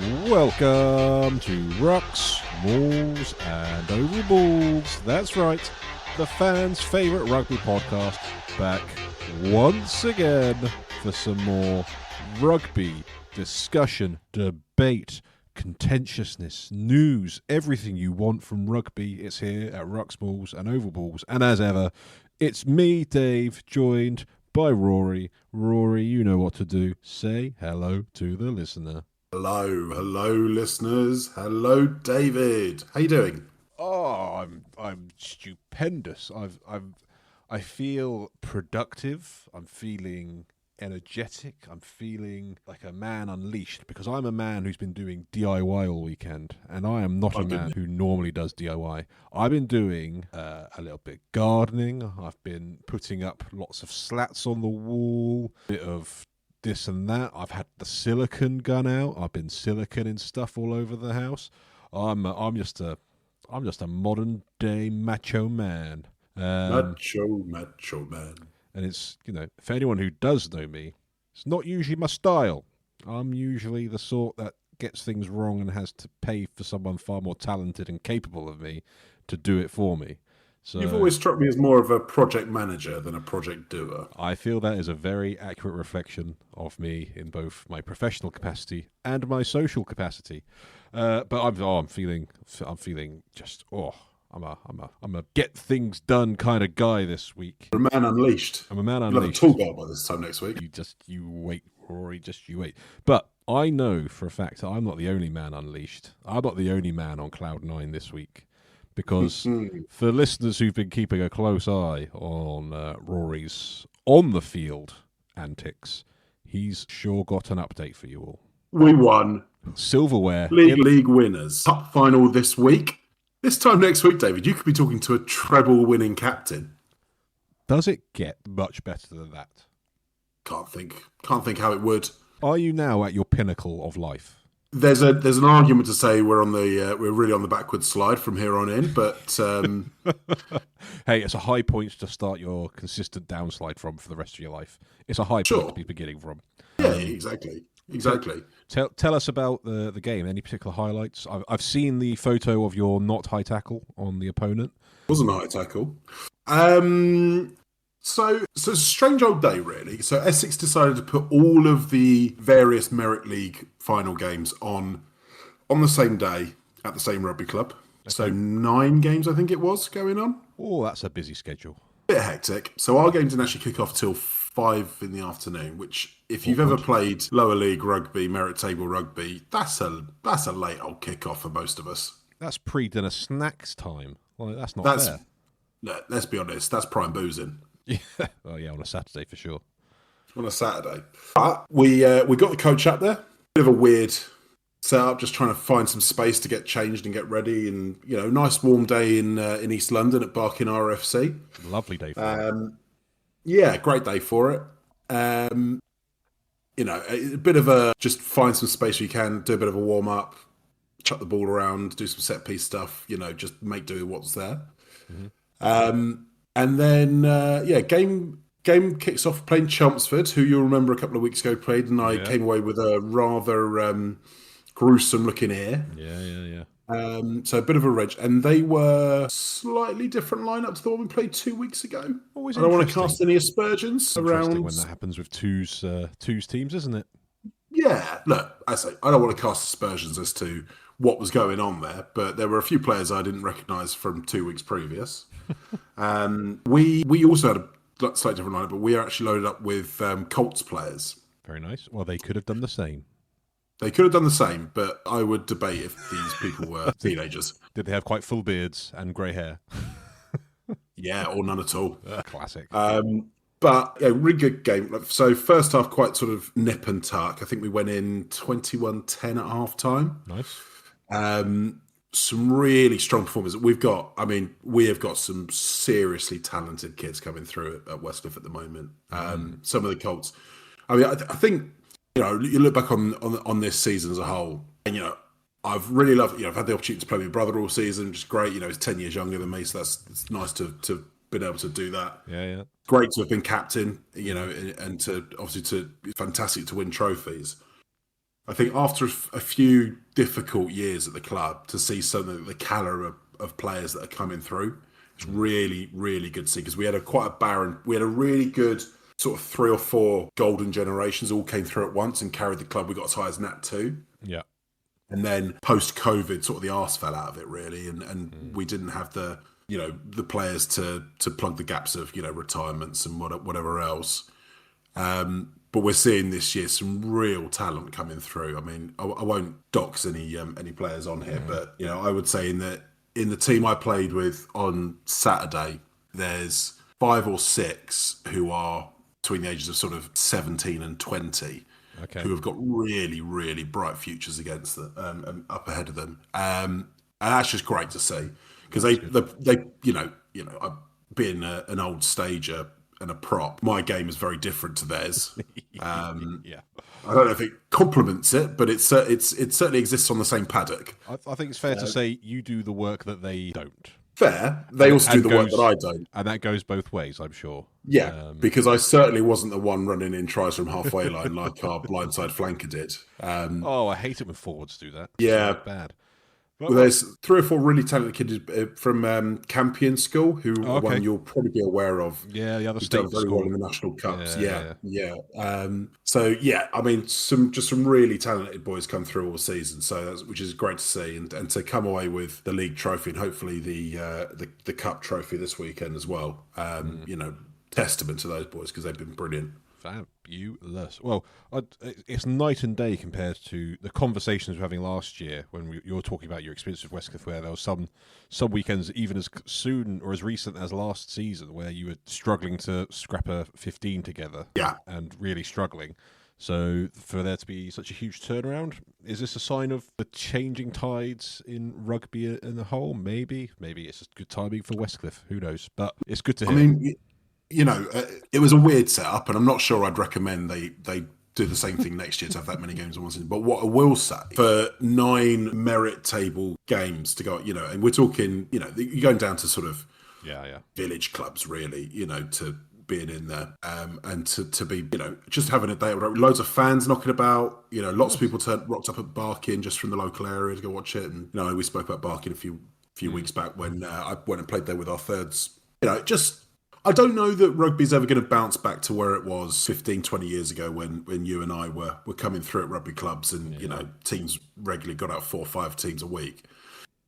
Welcome to Rucks, Mauls and Oval Balls. That's right, the fans' favourite rugby podcast, back once again for some more rugby discussion, debate, contentiousness, news, everything you want from rugby. It's here at Rucks, Mauls and Oval Balls. And as ever, it's me, Dave, joined by Rory. Rory, you know what to do. Say hello to the listener. Hello, listeners. Hello, David. How you doing? Oh, I'm stupendous. I feel productive. I'm feeling energetic. I'm feeling like a man unleashed because I'm a man who's been doing DIY all weekend, and I am not a man who normally does DIY. I've been doing a little bit of gardening. I've been putting up lots of slats on the wall, a bit of this and that. I've had the silicone gun out. I've been siliconing stuff all over the house. I'm just a modern day macho man. Macho man. And it's, for anyone who does know me, it's not usually my style. I'm usually the sort that gets things wrong and has to pay for someone far more talented and capable of me to do it for me. So, you've always struck me as more of a project manager than a project doer. I feel that is a very accurate reflection of me in both my professional capacity and my social capacity. But I'm feeling just I'm a get things done kind of guy this week. You're a man unleashed. I'm a man unleashed. You'll have a tool belt by this time next week. You wait, Rory. Just you wait. But I know for a fact that I'm not the only man unleashed. I'm not the only man on cloud nine this week. Because for listeners who've been keeping a close eye on Rory's on-the-field antics, he's sure got an update for you all. We won. Silverware. League winners. Cup final this week. This time next week, David, you could be talking to a treble-winning captain. Does it get much better than that? Can't think how it would. Are you now at your pinnacle of life? There's an argument to say we're really on the backward slide from here on in, but hey, it's a high point to start your consistent downslide from for the rest of your life. It's a high point to be beginning from. Yeah, exactly. Tell us about the game. Any particular highlights? I've seen the photo of your not high tackle on the opponent. It wasn't a high tackle. So it's a strange old day, really. So Essex decided to put all of the various Merit League final games on the same day at the same rugby club. Okay. So 9 games, I think it was, going on. Oh, that's a busy schedule. Bit hectic. So our game didn't actually kick off till 5 in the afternoon, which if you've ever played lower league rugby, merit table rugby, that's a late old kick-off for most of us. That's pre-dinner snacks time. Well, that's not fair. Let's be honest, that's prime boozing. Yeah, well, yeah, on a Saturday for sure. On a Saturday, but we got the coach up there. Bit of a weird setup, just trying to find some space to get changed and get ready. And nice warm day in East London at Barking RFC. Lovely day for it. Yeah, great day for it. A bit of a just find some space where you can, do a bit of a warm up, chuck the ball around, do some set piece stuff. Just make do with what's there. Mm-hmm. And then, game kicks off playing Chelmsford, who you'll remember a couple of weeks ago played, and I came away with a rather gruesome-looking ear. Yeah. So a bit of a reg. And they were slightly different lineup to the one we played 2 weeks ago. Always I don't want to cast any aspersions around when that happens with two's teams, isn't it? Yeah, look, I don't want to cast aspersions as to what was going on there, but there were a few players I didn't recognise from 2 weeks previous. We also had a slightly different lineup, but we are actually loaded up with Colts players. Very nice. Well, they could have done the same. They could have done the same, but I would debate if these people were teenagers. Did they have quite full beards and grey hair? Yeah, or none at all. Classic. But yeah, really good game. So first half, quite sort of nip and tuck. I think we went in 21-10 at half time. Nice. Some really strong performers. We have got some seriously talented kids coming through at Westcliff at the moment. Some of the Colts. I think you look back on this season as a whole, and I've really loved. I've had the opportunity to play with my brother all season, which is great. He's 10 years younger than me, so it's nice to been able to do that. Yeah. Great to have been captain, and to fantastic to win trophies. I think after a few difficult years at the club, to see something the caliber of players that are coming through, it's really, really good to see, because we had we had a really good sort of 3 or 4 golden generations all came through at once and carried the club. We got as high as Nat 2. Yeah. And then post-COVID, sort of the arse fell out of it, really, and we didn't have the the players to plug the gaps of retirements and whatever else. But we're seeing this year some real talent coming through. I mean, I won't dox any players on here, but I would say in the team I played with on Saturday, there's 5 or 6 who are between the ages of sort of 17 and 20, who have got really, really bright futures against them, up ahead of them, and that's just great to see, because they being an old stager and a prop, my game is very different to theirs. Yeah. I don't know if it complements it, but it certainly exists on the same paddock. I think it's fair to say you do the work that they don't. Fair. They also do the work that I don't. And that goes both ways, I'm sure. Yeah, because I certainly wasn't the one running in tries from halfway line like our blindside flanker did. I hate it when forwards do that. Yeah. It's so bad. Well, there's 3 or 4 really talented kids from Campion School, who one you'll probably be aware of. Yeah, the other who's state done very school. well in the national cups. Yeah. So I mean, some really talented boys come through all season, so which is great to see, and to come away with the league trophy and hopefully the cup trophy this weekend as well. Testament to those boys, because they've been brilliant. Fabulous. Well, it's night and day compared to the conversations we were having last year when you were talking about your experience with Westcliff, where there was some weekends, even as soon or as recent as last season, where you were struggling to scrap a 15 together. Yeah. And really struggling. So for there to be such a huge turnaround, is this a sign of the changing tides in rugby in the whole? Maybe it's just good timing for Westcliff. Who knows? But it's good to hear. I mean, it was a weird setup, and I'm not sure I'd recommend they do the same thing next year to have that many games in one season. But what I will say, for 9 merit table games to go, and we're talking, you're going down to sort of village clubs, really, to being in there, and to be, just having a day, loads of fans knocking about, lots of people rocked up at Barking just from the local area to go watch it. And we spoke about Barking a few weeks back when I went and played there with our thirds. I don't know that rugby's ever going to bounce back to where it was 15, 20 years ago when you and I were coming through at rugby clubs, and teams regularly got out 4 or 5 teams a week.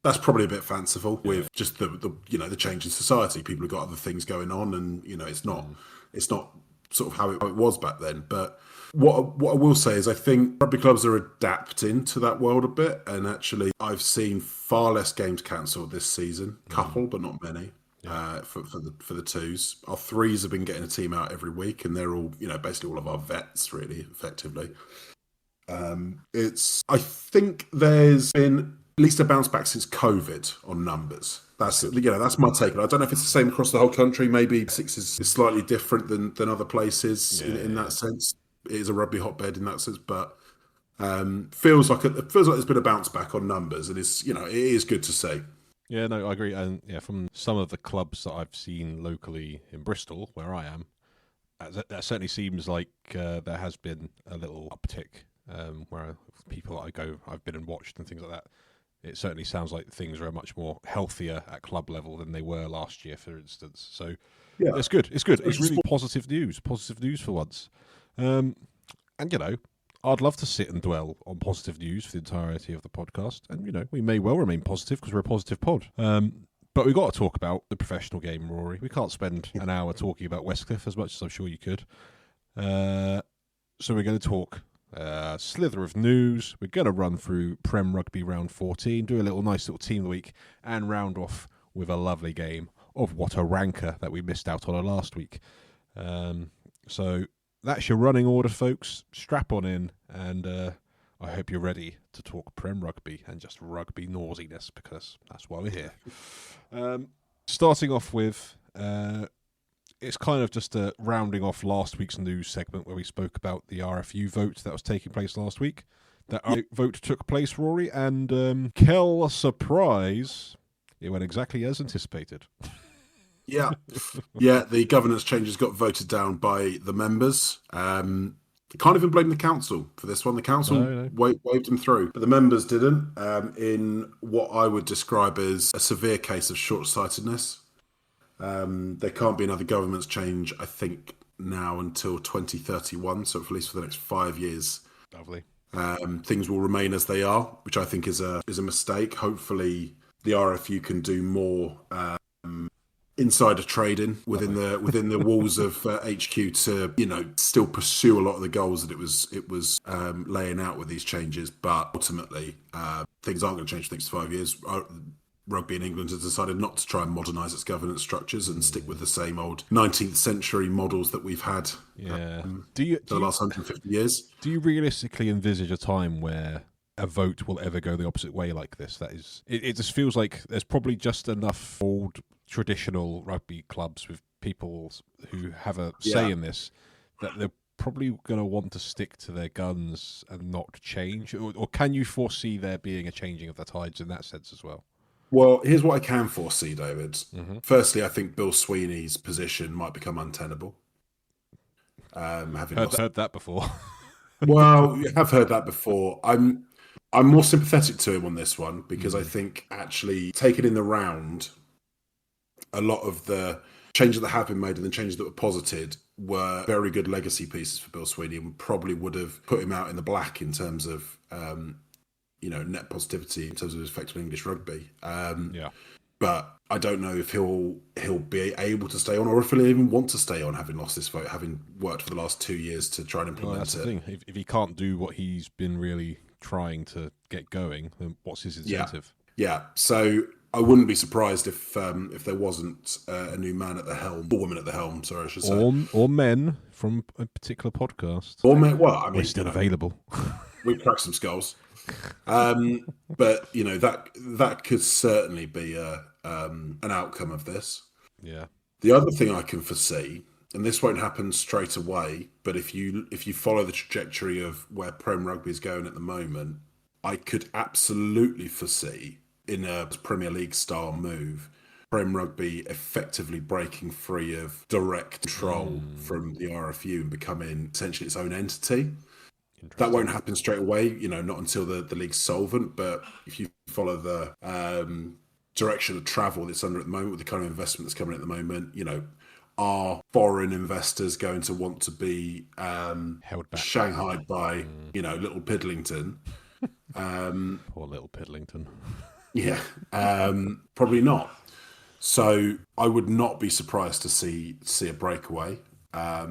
That's probably a bit fanciful with just the change in society. People have got other things going on, and it's not sort of how it was back then. But what I will say is, I think rugby clubs are adapting to that world a bit, and actually I've seen far less games cancelled this season, couple but not many. For the 2s. Our 3s have been getting a team out every week, and they're all basically all of our vets, really, effectively. I think there's been at least a bounce back since COVID on numbers. That's my take. I don't know if it's the same across the whole country. Maybe 6 is slightly different than other places in that sense. It is a rugby hotbed in that sense, but feels like there's been a bounce back on numbers, and it is good to see. Yeah, no, I agree. And from some of the clubs that I've seen locally in Bristol, where I am, that certainly seems like there has been a little uptick where people I've been and watched and things like that. It certainly sounds like things are much more healthier at club level than they were last year, for instance. So it's good. It's good. It's really positive news. Positive news for once. And I'd love to sit and dwell on positive news for the entirety of the podcast. And, we may well remain positive because we're a positive pod. But we've got to talk about the professional game, Rory. We can't spend an hour talking about Westcliff as much as I'm sure you could. So we're going to talk slither of news. We're going to run through Prem Rugby Round 14, do a nice little team of the week, and round off with a lovely game of What a Ranker that we missed out on last week. So that's your running order, folks. Strap on in, and I hope you're ready to talk Prem Rugby and just rugby nausiness, because that's why we're here. Starting off with, it's kind of just a rounding off last week's news segment where we spoke about the RFU vote that was taking place last week. That vote took place, Rory, and Kel, surprise, it went exactly as anticipated. Yeah, the governance changes got voted down by the members. Can't even blame the council for this one. The council waved them through, but the members didn't, in what I would describe as a severe case of short-sightedness. There can't be another government's change, I think, now until 2031, so at least for the next 5 years. Lovely. Things will remain as they are, which I think is a mistake. Hopefully, the RFU can do more insider trading within the walls of HQ to still pursue a lot of the goals that it was laying out with these changes. But ultimately, things aren't going to change for the next 5 years. Rugby in England has decided not to try and modernise its governance structures and stick with the same old 19th century models that we've had for the last 150 years. Do you realistically envisage a time where a vote will ever go the opposite way like this? That is, it just feels like there's probably just enough old traditional rugby clubs with people who have a say in this that they're probably going to want to stick to their guns and not change. Or can you foresee there being a changing of the tides in that sense as well? Well, here's what I can foresee, David. Mm-hmm. Firstly, I think Bill Sweeney's position might become untenable. Heard that before. Well, you have heard that before. I'm more sympathetic to him on this one because I think actually taken in the round, a lot of the changes that have been made and the changes that were posited were very good legacy pieces for Bill Sweeney and probably would have put him out in the black in terms of net positivity in terms of his effect on English rugby. But I don't know if he'll be able to stay on or if he'll even want to stay on, having lost this vote, having worked for the last 2 years to try and implement that's the thing. If he can't do what he's been really trying to get going, then what's his incentive? Yeah. So I wouldn't be surprised if there wasn't a new man at the helm, or woman at the helm, sorry, I should say. Or men from a particular podcast. Or men, well, I mean... We're still available. We crack some skulls. But that could certainly be an outcome of this. Yeah. The other thing I can foresee, and this won't happen straight away, but if you follow the trajectory of where Prem Rugby is going at the moment, I could absolutely foresee in a Premier League style move, Prem Rugby effectively breaking free of direct control from the RFU and becoming essentially its own entity. That won't happen straight away, not until the league's solvent. But if you follow the direction of travel that's under at the moment, with the kind of investment that's coming at the moment, are foreign investors going to want to be held back, shanghaied by, little Piddlington? Poor little Piddlington. Yeah, probably not. So I would not be surprised to see a breakaway. At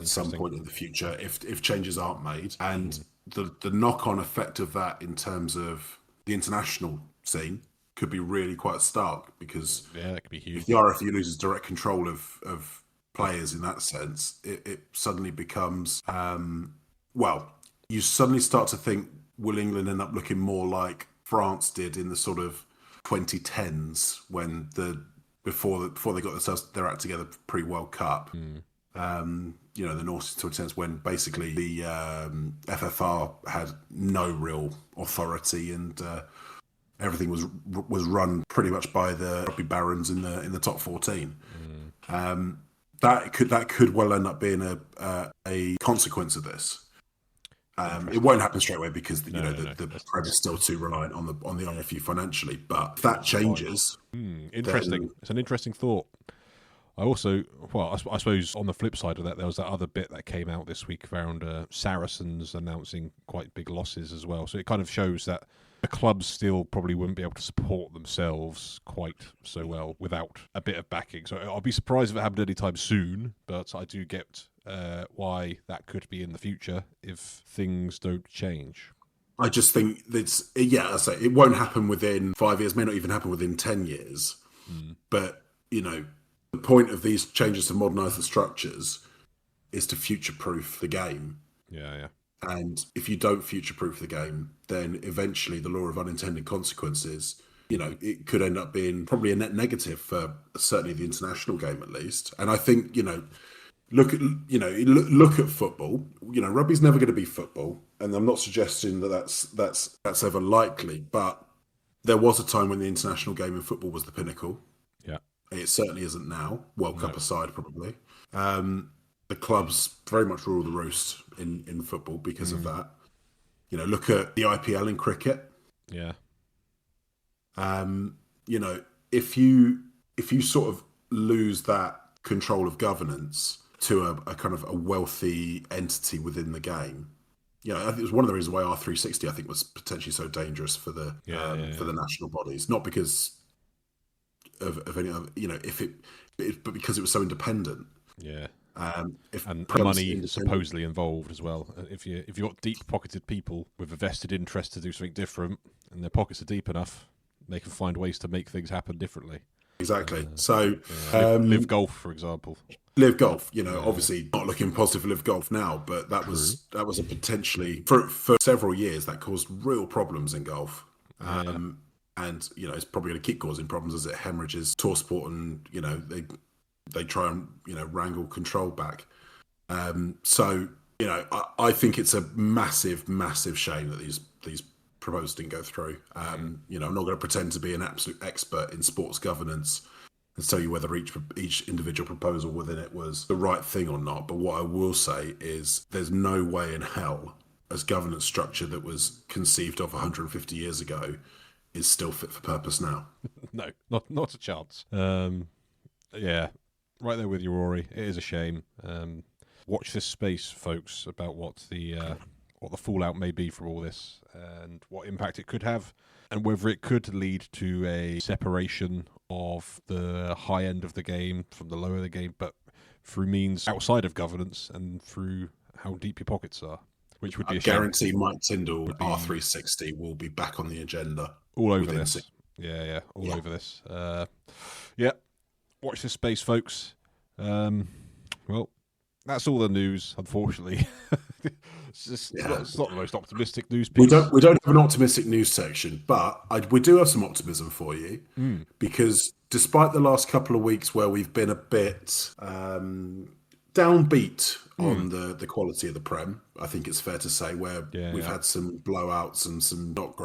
some point in the future, if changes aren't made, and the knock-on effect of that in terms of the international scene could be really quite stark, because that could be huge. If the RFU loses direct control of players in that sense, it suddenly becomes you suddenly start to think, will England end up looking more like France did in the sort of 2010s when before they got their act together pre-World Cup. The North to a sense when basically the FFR had no real authority and everything was run pretty much by the rugby barons in the top 14. That could well end up being a consequence of this. It won't happen straight away because the Prem is still too reliant on the RFU financially. But if that changes, interesting. It's an interesting thought. I also, I suppose on the flip side of that, there was that other bit that came out this week around Saracens announcing quite big losses as well. So it kind of shows that the clubs still probably wouldn't be able to support themselves quite so well without a bit of backing. So I'll be surprised if it happened anytime soon, but I do get why that could be in the future if things don't change. I just think I say it won't happen within 5 years, may not even happen within 10 years. But, the point of these changes to modernise the structures is to future-proof the game. Yeah. And if you don't future-proof the game, then eventually the law of unintended consequences, it could end up being probably a net negative for certainly the international game at least. And I think, look at football. Rugby's never going to be football, and I'm not suggesting that's ever likely. But there was a time when the international game in football was the pinnacle. Yeah. It certainly isn't now. World Cup aside, probably. There the clubs very much rule the roost in football because of that. You know, look at the IPL in cricket. Yeah. You know, if you sort of lose that control of governance to a kind of a wealthy entity within the game, you know, I think it was one of the reasons why R360 I think was potentially so dangerous for the for the national bodies, not because of any other, you know, but because it was so independent. Yeah. If And Prem's money supposedly involved as well. If you've got deep-pocketed people with a vested interest to do something different, and their pockets are deep enough, they can find ways to make things happen differently. Exactly. So, Live Golf, for example. Live Golf, you know, obviously not looking positive for Live Golf now, but that was a potentially for several years that caused real problems in golf. And you know, it's probably going to keep causing problems as it hemorrhages tour sport, and you know they try and, you know, wrangle control back. So, you know, I think it's a massive shame that these proposals didn't go through. You know, I'm not going to pretend to be an absolute expert in sports governance and tell you whether each individual proposal within it was the right thing or not. But what I will say is there's no way in hell as governance structure that was conceived of 150 years ago is still fit for purpose now. No, not a chance. Yeah, right there with you, Rory. It is a shame. Watch this space, folks, about what the fallout may be from all this and what impact it could have, and whether it could lead to a separation of the high end of the game from the lower of the game, but through means outside of governance and through how deep your pockets are, which would be a shame. Guarantee Mike Tyndall R360 will be back on the agenda. All over this. Yeah, all over this. Yeah. Watch this space, folks. Well, that's all the news, unfortunately. It's not the most optimistic news piece. We don't have an optimistic news section, but we do have some optimism for you because despite the last couple of weeks where we've been a bit downbeat on the quality of the Prem, I think it's fair to say, where we've had some blowouts and some not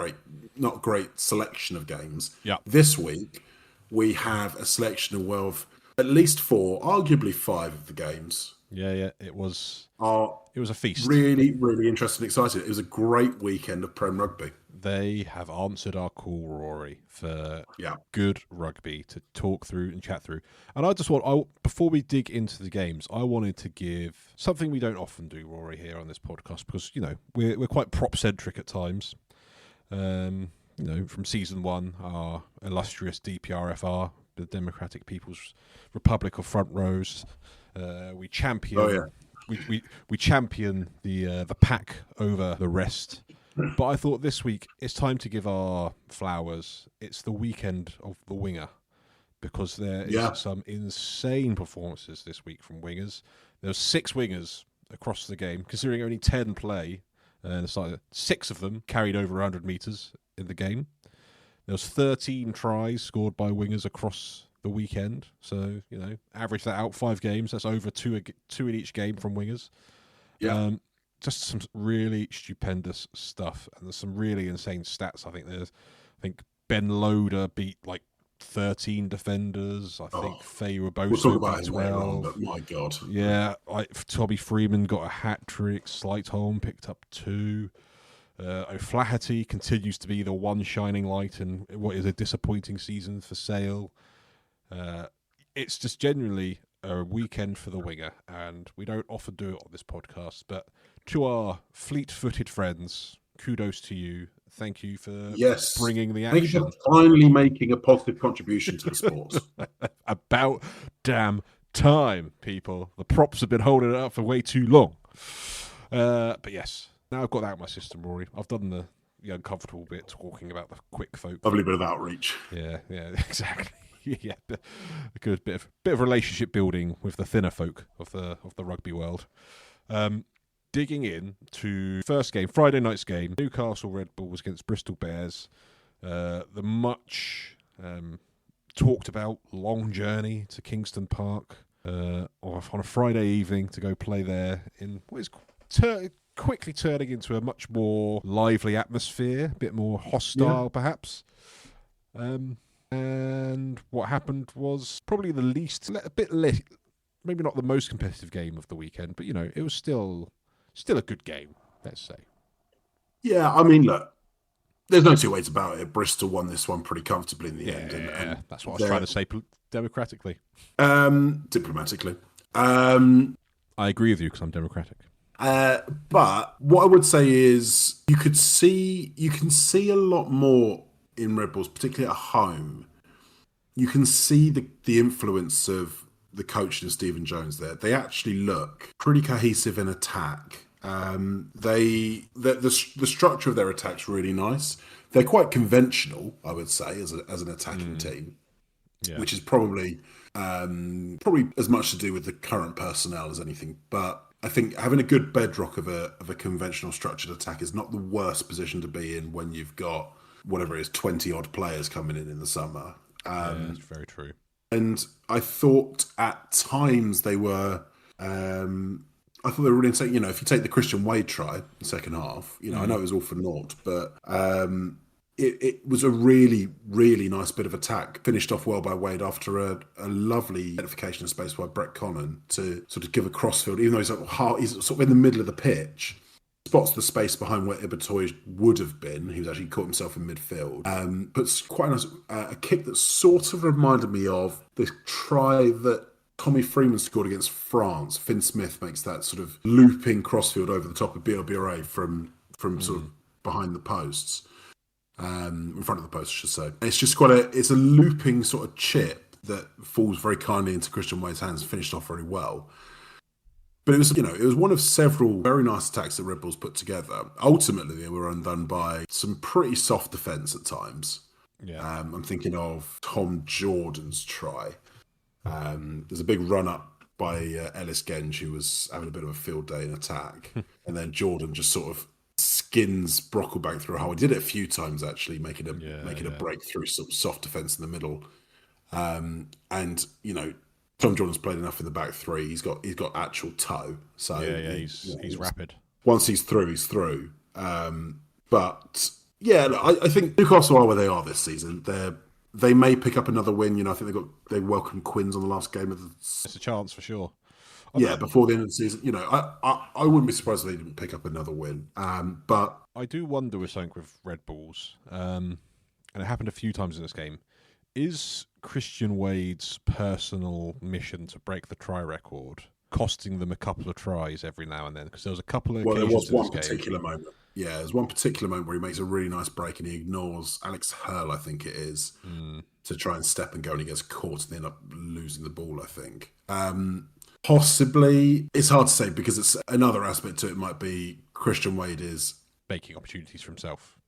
great selection of games. Yeah. This week we have a selection of at least 4, arguably 5 of the games. Yeah, it was a feast. Really, really interesting, exciting. It was a great weekend of Prem rugby. They have answered our call, Rory, for good rugby to talk through and chat through. And I just before we dig into the games, I wanted to give something we don't often do, Rory, here on this podcast, because, you know, we're quite prop-centric at times. You know, from season 1, our illustrious DPRFR, the Democratic People's Republic of Front Rows, we champion we champion the pack over the rest. But I thought this week it's time to give our flowers. It's the weekend of the winger, because there is some insane performances this week from wingers. There's 6 wingers across the game, considering only 10 play, and 6 of them carried over 100 metres in the game. There was 13 tries scored by wingers across the weekend. So, you know, average that out, 5 games. That's over 2 in each game from wingers. Yeah. Just some really stupendous stuff, and there's some really insane stats. I think Ben Loader beat like 13 defenders. I think Faye Roboso we'll talk about beat 12. But my God. Yeah, Toby Freeman got a hat-trick. Slightholm picked up 2. O'Flaherty continues to be the one shining light in what is a disappointing season for Sale. It's just genuinely a weekend for the winger, and we don't often do it on this podcast, but to our fleet-footed friends, kudos to you. Thank you for bringing the action. Thank you for finally making a positive contribution to the sport. About damn time, people. The props have been holding it up for way too long. But yes, now I've got that out of my system, Rory. I've done the uncomfortable bit, talking about the quick folk. Lovely bit of outreach. Yeah, exactly. Yeah, a good bit of relationship building with the thinner folk of the rugby world. Digging in to first game, Friday night's game, Newcastle Red Bulls against Bristol Bears. The much talked about long journey to Kingston Park on a Friday evening to go play there in what is quickly turning into a much more lively atmosphere, a bit more hostile perhaps. And what happened was probably the least, maybe not the most competitive game of the weekend, but it was still a good game, let's say. Yeah, I mean, look, there's no two ways about it. Bristol won this one pretty comfortably in the end. And that's what I was trying to say democratically. Diplomatically. I agree with you because I'm democratic. But what I would say is you can see a lot more in Red Bulls, particularly at home. You can see the influence of the coach and Stephen Jones there. They actually look pretty cohesive in attack. The structure of their attack's really nice. They're quite conventional, I would say, as an attacking team, which is probably as much to do with the current personnel as anything. But I think having a good bedrock of a conventional structured attack is not the worst position to be in when you've got whatever it is 20 odd players coming in the summer. That's very true. And I thought at times they were. I thought they were really insane. If you take the Christian Wade try in the second half, I know it was all for naught, but it was a really, really nice bit of attack. Finished off well by Wade after a lovely identification of space by Brett Connon to sort of give a crossfield, even though he's sort of in the middle of the pitch. Spots the space behind where Ibatoy would have been. He was actually caught himself in midfield. But quite a nice a kick that sort of reminded me of the try that Tommy Freeman scored against France. Finn Smith makes that sort of looping crossfield over the top of BLBRA from sort of behind the posts. In front of the post, I should say. It's just it's a looping sort of chip that falls very kindly into Christian Wade's hands and finished off very well. But it was one of several very nice attacks that Red Bulls put together. Ultimately, they were undone by some pretty soft defence at times. Yeah. I'm thinking of Tom Jordan's try. There's a big run-up by Ellis Genge, who was having a bit of a field day in attack. And then Jordan just sort of skins Brocklebank through a hole. He did it a few times, actually, making a break through sort of soft defence in the middle. Tom Jordan's played enough in the back three. He's got actual toe. So he's rapid. Once he's through, he's through. But yeah, look, I think Newcastle are where they are this season. They may pick up another win. I think they welcomed Quins on the last game of the. It's a chance for sure. Before the end of the season, I wouldn't be surprised if they didn't pick up another win. But I do wonder with something with Red Bulls, and it happened a few times in this game. Is Christian Wade's personal mission to break the try record costing them a couple of tries every now and then? Because there was a couple of occasions there was one in this particular moment. Yeah, there's one particular moment where he makes a really nice break and he ignores Alex Hurl, I think it is, to try and step and go, and he gets caught and they end up losing the ball, I think. Possibly, it's hard to say because it's another aspect to it might be Christian Wade is making opportunities for himself.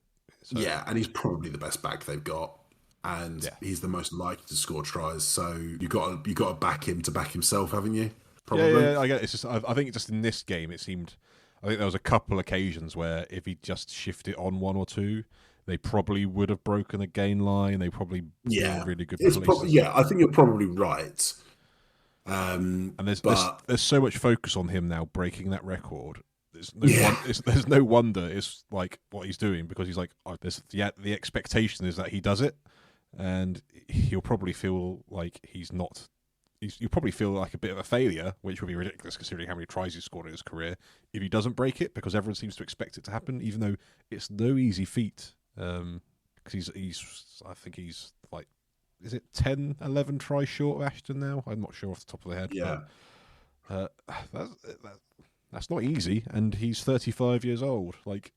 So. Yeah, and he's probably the best back they've got. And he's the most likely to score tries, so you got to back him to back himself, haven't you? Probably. Yeah, I get it. It's just I think just in this game, it seemed. I think there was a couple occasions where if he just shifted on one or two, they probably would have broken a gain line. They probably really good. I think you're probably right. And there's so much focus on him now breaking that record. There's no wonder it's like what he's doing because he's like the expectation is that he does it. And he'll probably feel like you'll probably feel like a bit of a failure, which would be ridiculous considering how many tries he's scored in his career, if he doesn't break it, because everyone seems to expect it to happen, even though it's no easy feat. Because I think he's like, is it 10, 11 tries short of Ashton now? I'm not sure off the top of the head. Yeah. But, that's not easy, and he's 35 years old. Like,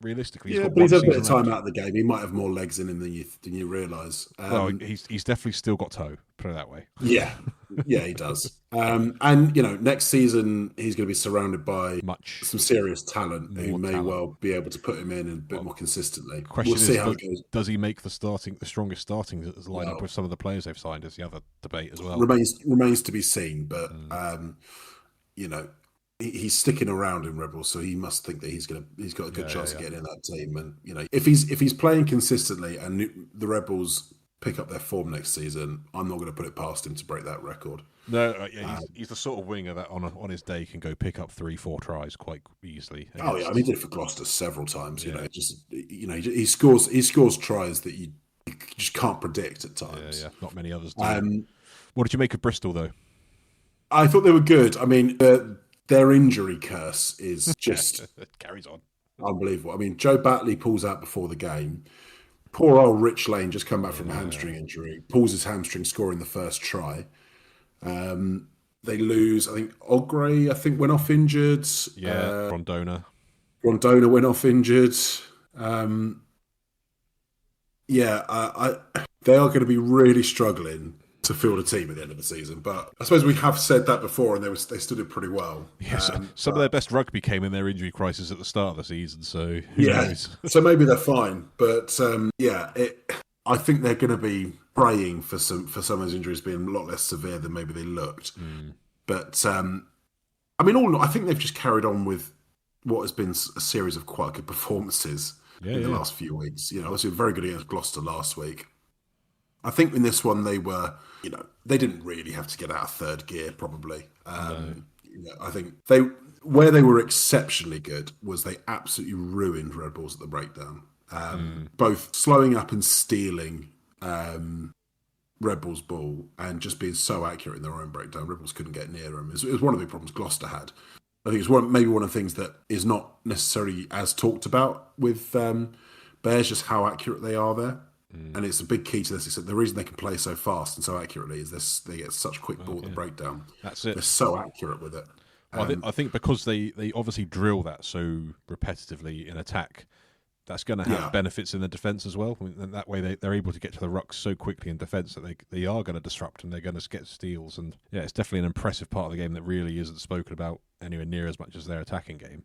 realistically, but he's had a bit of time out of the game. He might have more legs in him than you realise. He's definitely still got toe. Put it that way. Yeah, he does. And next season he's going to be surrounded by some serious talent who may well be able to put him in a bit more consistently. We'll see how it goes. Does he make the strongest starting lineup with some of the players they've signed? Is the other debate as well. Remains to be seen, but he's sticking around in Rebels, so he must think that he's got a good chance of getting in that team. And if he's playing consistently and the Rebels pick up their form next season, I'm not going to put it past him to break that record. No, he's the sort of winger that on his day can go pick up 3-4 tries quite easily. He did it for Gloucester several times. He scores tries that you just can't predict at times. Not many others do. What did you make of Bristol though? I thought they were good. I mean, their injury curse is just carries on. Unbelievable. I mean, Joe Batley pulls out before the game. Poor old Rich Lane just come back from a hamstring injury, pulls his hamstring, scoring the first try. They lose. I think Ogre, went off injured. Yeah, Rondona went off injured. They are going to be really struggling to field a team at the end of the season. But I suppose we have said that before, and they still did pretty well. Yes, some of their best rugby came in their injury crisis at the start of the season. So who knows? So maybe they're fine. But I think they're going to be praying for some of those injuries being a lot less severe than maybe they looked. But I think they've just carried on with what has been a series of quite good performances in the last few weeks. Obviously very good against Gloucester last week. I think in this one they were, they didn't really have to get out of third gear probably. I think where they were exceptionally good was they absolutely ruined Red Bulls at the breakdown. Both slowing up and stealing Red Bull's ball and just being so accurate in their own breakdown. Red Bulls couldn't get near them. It was one of the problems Gloucester had. I think it's maybe one of the things that is not necessarily as talked about with Bears, just how accurate they are there. And it's a big key to this. Except the reason they can play so fast and so accurately is they get such quick ball at the breakdown. That's it. They're so accurate with it. Well, I think because they obviously drill that so repetitively in attack, that's going to have benefits in the defence as well. And that way they're able to get to the ruck so quickly in defence that they are going to disrupt and they're going to get steals. And it's definitely an impressive part of the game that really isn't spoken about anywhere near as much as their attacking game.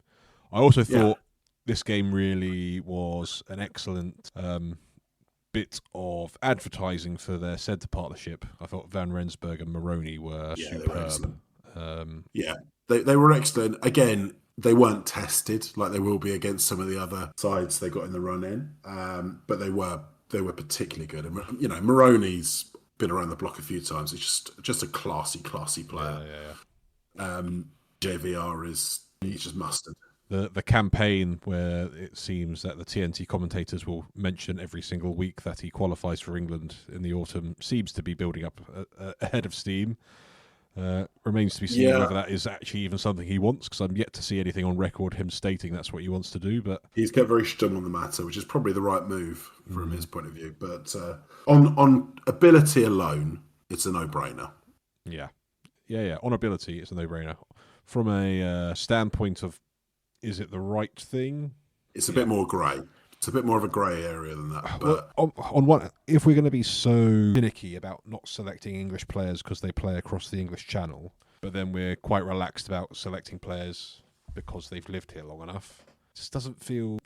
I also thought this game really was an excellent bit of advertising for their centre partnership. I thought Van Rensburg and Maroney were superb. They were excellent. Again, they weren't tested like they will be against some of the other sides they got in the run in, but they were particularly good. And Maroney's been around the block a few times. It's just a classy player. JVR he's just mustard. The campaign where it seems that the TNT commentators will mention every single week that he qualifies for England in the autumn seems to be building up ahead of steam. Remains to be seen whether that is actually even something he wants, because I'm yet to see anything on record him stating that's what he wants to do. But he's kept very stum on the matter, which is probably the right move from his point of view. But on ability alone, it's a no-brainer. Yeah. On ability, it's a no-brainer. From a standpoint of, is it the right thing? It's a bit more grey. It's a bit more of a grey area than that. But on one, if we're going to be so finicky about not selecting English players because they play across the English Channel, but then we're quite relaxed about selecting players because they've lived here long enough, it just doesn't feel,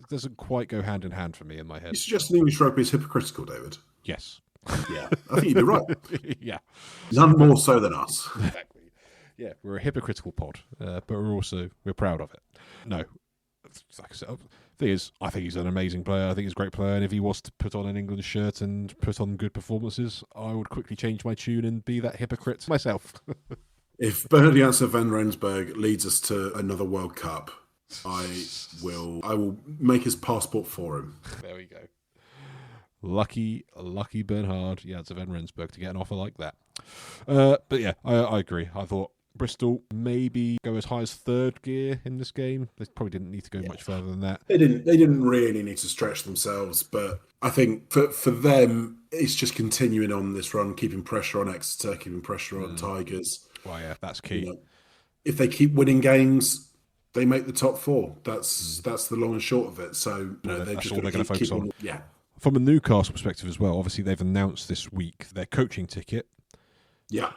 doesn't quite go hand in hand for me in my head. You suggest English rugby is hypocritical, David? Yes. Yeah, I think you'd be right. Yeah. None more so than us. Exactly. Yeah, we're a hypocritical pod, but we're proud of it. No, like I said, I think he's an amazing player. I think he's a great player, and if he was to put on an England shirt and put on good performances, I would quickly change my tune and be that hypocrite myself. If Bernard Janssen van Rensburg leads us to another World Cup, I will make his passport for him. There we go. Lucky Bernhard Janssen van Rensburg to get an offer like that. But yeah, I agree. I thought Bristol maybe go as high as third gear in this game. They probably didn't need to go much further than that. They didn't really need to stretch themselves, but I think for them, it's just continuing on this run, keeping pressure on Exeter, keeping pressure on Tigers. Well, yeah, that's key. If they keep winning games, they make the top four. That's the long and short of it. So they're just going to focus on. Yeah. From a Newcastle perspective as well, obviously they've announced this week their coaching ticket. Yeah.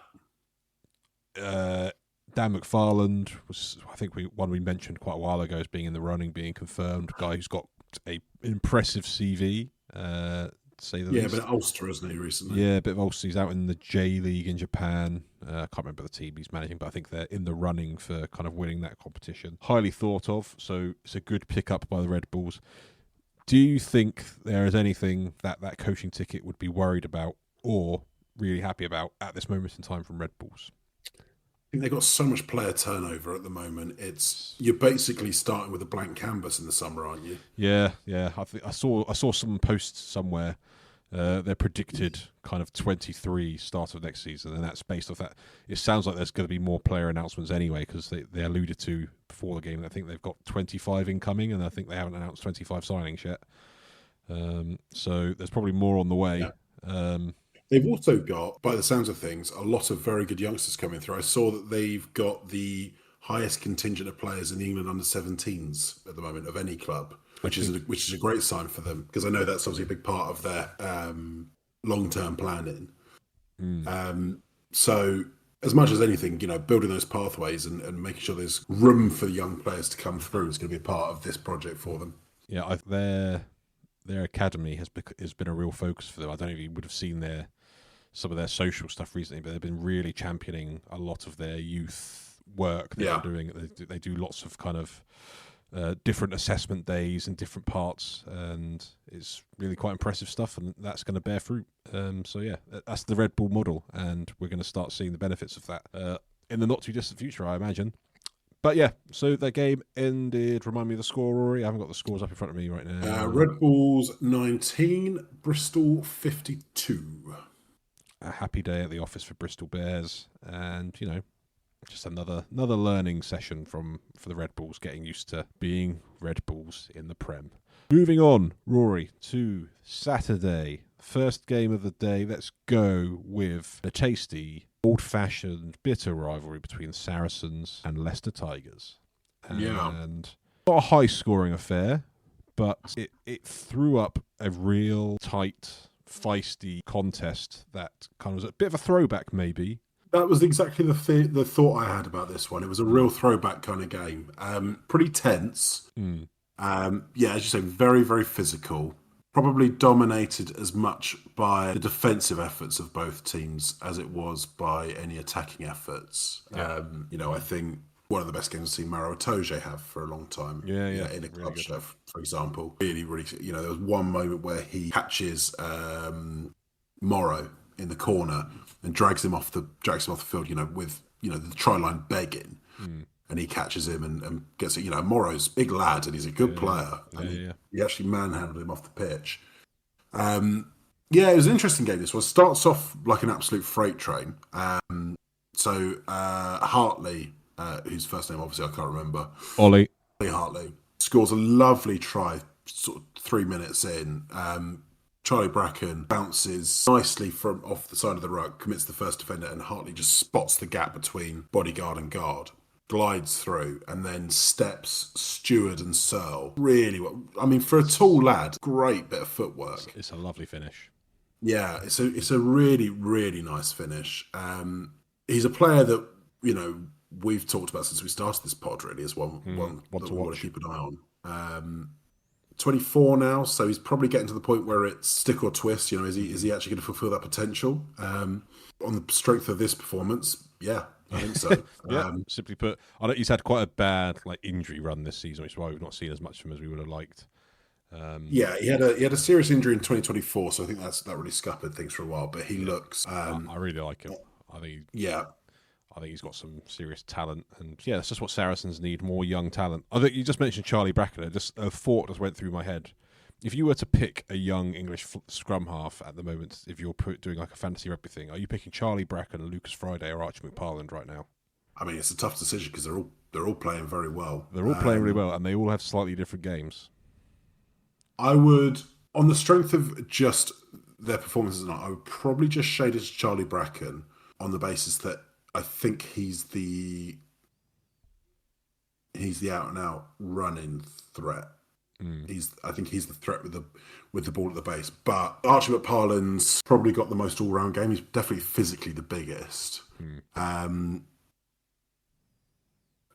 Dan McFarland was, I think, one we mentioned quite a while ago as being in the running, being confirmed. Guy who's got an impressive CV, to say the least. Yeah, but Ulster, hasn't he, recently? Yeah, a bit of Ulster. He's out in the J League in Japan. I can't remember the team he's managing, but I think they're in the running for kind of winning that competition. Highly thought of, so it's a good pickup by the Red Bulls. Do you think there is anything that coaching ticket would be worried about or really happy about at this moment in time from Red Bulls? I think they've got so much player turnover at the moment. You're basically starting with a blank canvas in the summer, aren't you? Yeah. I saw some posts somewhere They're predicted kind of 23 start of next season, and that's based off that. It sounds like there's going to be more player announcements anyway, because they alluded to before the game. I think they've got 25 incoming, and I think they haven't announced 25 signings yet. So there's probably more on the way. Yeah. They've also got, by the sounds of things, a lot of very good youngsters coming through. I saw that they've got the highest contingent of players in the England under-17s at the moment of any club, which is a great sign for them, because I know that's obviously a big part of their long-term planning. So as much as anything, building those pathways and making sure there's room for the young players to come through is going to be a part of this project for them. Yeah, their academy has been a real focus for them. I don't know if you would have seen some of their social stuff recently, but they've been really championing a lot of their youth work they're doing. They do lots of kind of different assessment days in different parts, and it's really quite impressive stuff, and that's going to bear fruit. So yeah, that's the Red Bull model, and we're going to start seeing the benefits of that in the not too distant future, I imagine. But yeah, so that game ended. Remind me of the score, Rory. I haven't got the scores up in front of me right now. Red Bulls 19, Bristol 52. A happy day at the office for Bristol Bears, and just another learning session for the Red Bulls, getting used to being Red Bulls in the Prem. Moving on, Rory, to Saturday, first game of the day. Let's go with a tasty, old-fashioned, bitter rivalry between Saracens and Leicester Tigers. And not a high-scoring affair, but it threw up a real tight, feisty contest that kind of was a bit of a throwback, maybe. That was exactly the thought I had about this one. It was a real throwback kind of game. Pretty tense. As you say, very, very physical. Probably dominated as much by the defensive efforts of both teams as it was by any attacking efforts. I think one of the best games I've seen Maro Itoje have for a long time. In a club show, for example. Really, really, there was one moment where he catches Morrow in the corner and drags him off the field, with the try line begging, and he catches him and gets it. Morrow's a big lad and he's a good player, and he actually manhandled him off the pitch. It was an interesting game. This one starts off like an absolute freight train. Hartley, whose first name obviously I can't remember, Ollie Hartley, scores a lovely try sort of 3 minutes in. Charlie Bracken bounces nicely from off the side of the ruck, commits the first defender, and Hartley just spots the gap between bodyguard and guard, glides through, and then steps Stewart and Searle. Really, for a tall lad, great bit of footwork. It's a lovely finish. Yeah, it's a really, really nice finish. He's a player that, we've talked about since we started this pod, really, as one that we want to keep an eye on. 24 now, so he's probably getting to the point where it's stick or twist. Is he actually going to fulfil that potential? On the strength of this performance, yeah, I think so. Simply put, I know he's had quite a bad injury run this season, which is why we've not seen as much from him as we would have liked. He had a serious injury in 2024, so I think that really scuppered things for a while. But he looks. I really like him. I think he's got some serious talent, and that's just what Saracens need, more young talent. I think you just mentioned Charlie Bracken. Just a thought just went through my head. If you were to pick a young English scrum half at the moment, if you're doing a fantasy rugby thing, are you picking Charlie Bracken, Lucas Friday, or Archie McParland right now? It's a tough decision because they're all playing very well. They're all playing really well, and they all have slightly different games. I would, on the strength of just their performances, I would probably just shade it to Charlie Bracken on the basis that I think he's the out and out running threat. I think he's the threat with the ball at the base. But Archie McParland's probably got the most all round game. He's definitely physically the biggest. And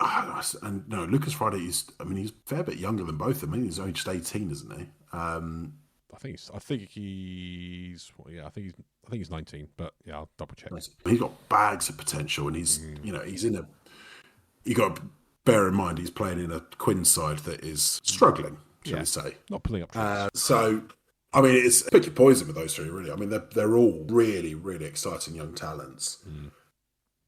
no, Lucas Friday he's a fair bit younger than both of them. He's only just 18, isn't he? I think he's 19, but I'll double check. He's got bags of potential, and he's you got to bear in mind he's playing in a Quins side that is struggling, shall we say? Not pulling up. It's pick your poison with those three, really. They're all really, really exciting young talents.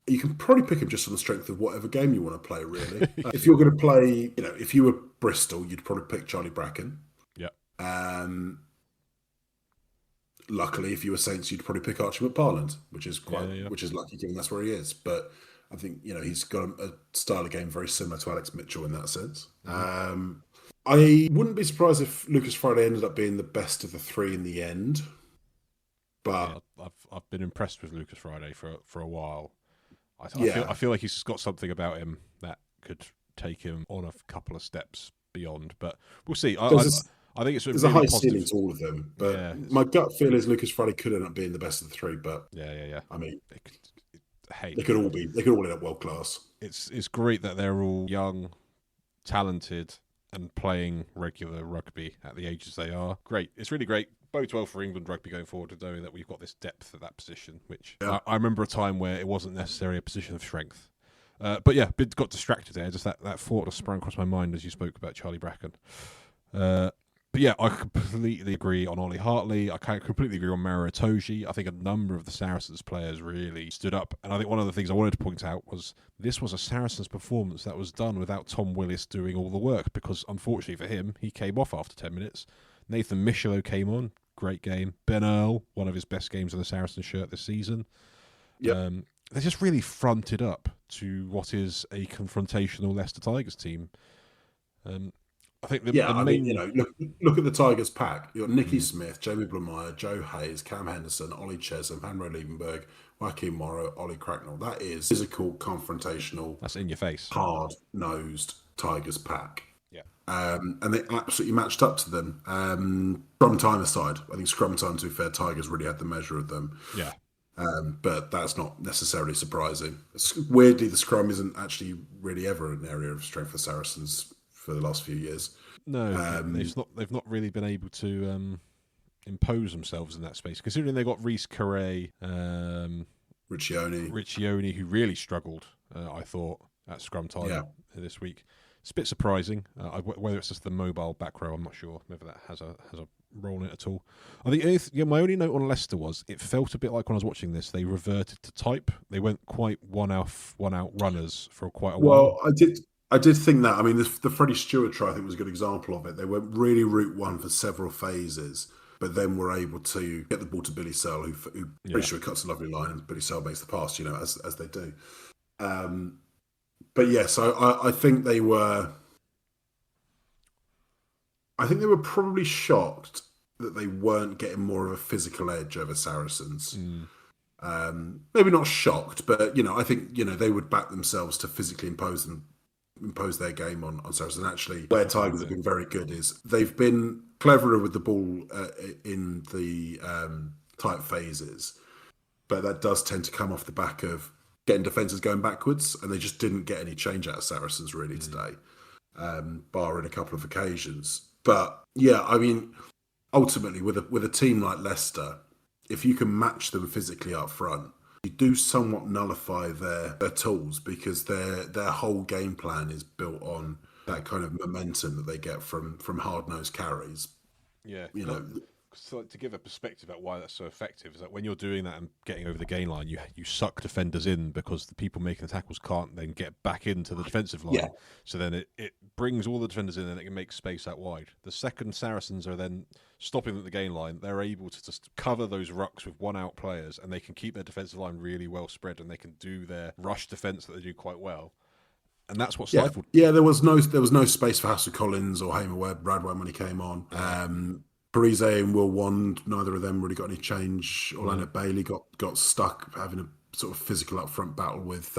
You can probably pick them just on the strength of whatever game you want to play, really. If you're going to play, if you were Bristol, you'd probably pick Charlie Bracken. Yeah. luckily, if you were Saints, you'd probably pick Archie McParland, Yeah. which is lucky given that's where he is. But I think he's got a style of game very similar to Alex Mitchell in that sense. I wouldn't be surprised if Lucas Friday ended up being the best of the three in the end. But I've been impressed with Lucas Friday for a while. I feel like he's got something about him that could take him on a couple of steps beyond. But we'll see. I think it's there's really a high positive. ceiling to all of them. But my gut feel is Lucas Friday could end up being the best of the three. But yeah. I mean, hey, they could all end up world class. It's great that they're all young, talented, and playing regular rugby at the ages they are. Great. It's really great. Bodes well for England rugby going forward, knowing that we've got this depth at that position, which I remember a time where it wasn't necessarily a position of strength. But yeah, got distracted there. Just that thought that sprang across my mind as you spoke about Charlie Bracken. But yeah, I completely agree on Ollie Hartley. I completely agree on Maro Itoje. I think a number of the Saracens players really stood up. And I think one of the things I wanted to point out was this was a Saracens performance that was done without Tom Willis doing all the work, because unfortunately for him, he came off after 10 minutes. Nathan Michelot came on. Great game. Ben Earl, one of his best games in the Saracens shirt this season. Yep. They just really fronted up to what is a confrontational Leicester Tigers team. I think the main... look at the Tigers pack. You've got Nicky Smith, Jamie Blumeyer, Joe Hayes, Cam Henderson, Ollie Chesham, Hanro Liebenberg, Joaquin Morrow, Ollie Cracknell. That is physical, confrontational. That's in your face. Hard-nosed Tigers pack. Yeah. And they absolutely matched up to them. Scrum time aside, I think scrum time, to be fair, Tigers really had the measure of them. Yeah. But that's not necessarily surprising. Weirdly, the scrum isn't actually really ever an area of strength for Saracens for the last few years. No, they've not really been able to impose themselves in that space, considering they got Reece Carre, Riccioni, who really struggled, I thought, at scrum time this week. It's a bit surprising. Whether it's just the mobile back row, I'm not sure. Whether that has a role in it at all. I think my only note on Leicester was it felt a bit like when I was watching this, they reverted to type. They went quite one out runners for quite a while. Well, I did think that. I mean, the Freddie Stewart try, I think, was a good example of it. They went really route one for several phases, but then were able to get the ball to Billy Searle, who pretty sure cuts a lovely line, and Billy Searle makes the pass, as they do. But yes, I think they were. I think they were probably shocked that they weren't getting more of a physical edge over Saracens. Maybe not shocked, but I think they would back themselves to physically impose their game on Saracens. And actually, where Tigers have been very good is they've been cleverer with the ball in the tight phases, but that does tend to come off the back of getting defences going backwards, and they just didn't get any change out of Saracens really today, barring a couple of occasions. But yeah, I mean, ultimately with a team like Leicester, if you can match them physically up front, you do somewhat nullify their tools, because their whole game plan is built on that kind of momentum that they get from hard-nosed carries. Yeah, So to give a perspective about why that's so effective is that when you're doing that and getting over the gain line, you suck defenders in, because the people making the tackles can't then get back into the defensive line. Yeah. So then it brings all the defenders in and it can make space out wide. The second Saracens are then stopping at the gain line, they're able to just cover those rucks with one-out players, and they can keep their defensive line really well spread, and they can do their rush defence that they do quite well. And that's what stifled. Yeah, there was no space for Hassel Collins or Hamer Webb, Radwan when he came on. Parise and Will Wand, neither of them really got any change. Orlando Bailey got stuck having a sort of physical upfront battle with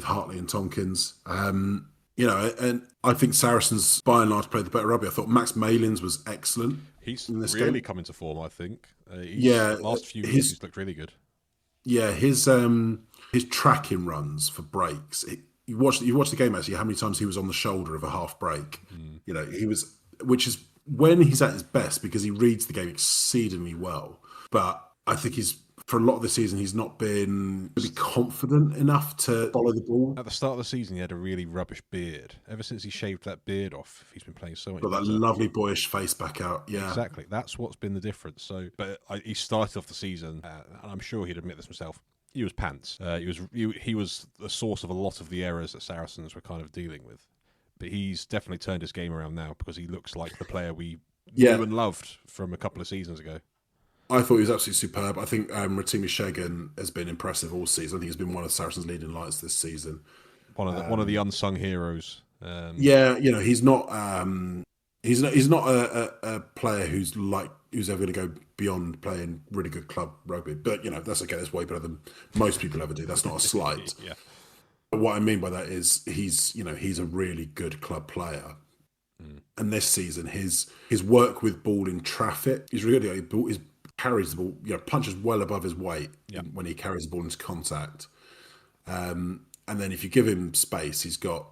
Hartley and Tompkins. And I think Saracens by and large played the better rugby. I thought Max Malins was excellent. He's really come into form, I think. Last few years he's looked really good. Yeah, his tracking runs for breaks. You watch the game actually. How many times he was on the shoulder of a half break? He was, which is when he's at his best, because he reads the game exceedingly well. But I think for a lot of the season, he's not been really confident enough to follow the ball. At the start of the season, he had a really rubbish beard. Ever since he shaved that beard off, he's been playing so much better. Got that lovely boyish face back out. Yeah, exactly. That's what's been the difference. He started off the season, and I'm sure he'd admit this himself. He was pants. He was the source of a lot of the errors that Saracens were kind of dealing with. But he's definitely turned his game around now, because he looks like the player we knew and loved from a couple of seasons ago. I thought he was absolutely superb. I think Rotimi Shegan has been impressive all season. I think he's been one of Saracens' leading lights this season. One of the unsung heroes. Yeah, he's not a player who's ever going to go beyond playing really good club rugby. But that's okay. That's way better than most people ever do. That's not a slight. Yeah. But what I mean by that is he's a really good club player. And this season, his work with ball in traffic is really good. He carries the ball, punches well above his weight when he carries the ball into contact. And then if you give him space, he's got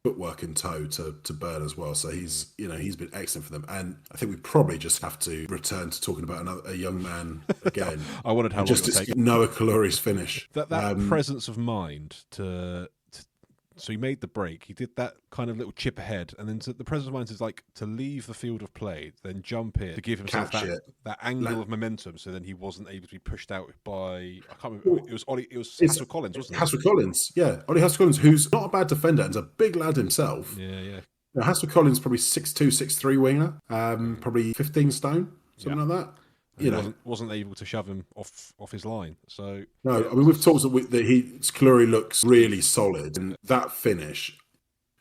footwork and toe to burn as well. So he's been excellent for them. And I think we probably just have to return to talking about a young man again. I wondered how long it would take. Noah Kalori's finish. That presence of mind so he made the break. He did that kind of little chip ahead, and then the presence of mind is like to leave the field of play, then jump in to give himself that angle of momentum. So then he wasn't able to be pushed out by, I can't remember. It was Hassel Collins, wasn't it? Hassel Collins, yeah, Ollie Hassel Collins, who's not a bad defender and's a big lad himself. Yeah. Hassel Collins probably 6'2", 6'3" winger, probably 15 stone, something like that. Wasn't able to shove him off his line. So no, I mean we've talked that Kalori looks really solid, and that finish,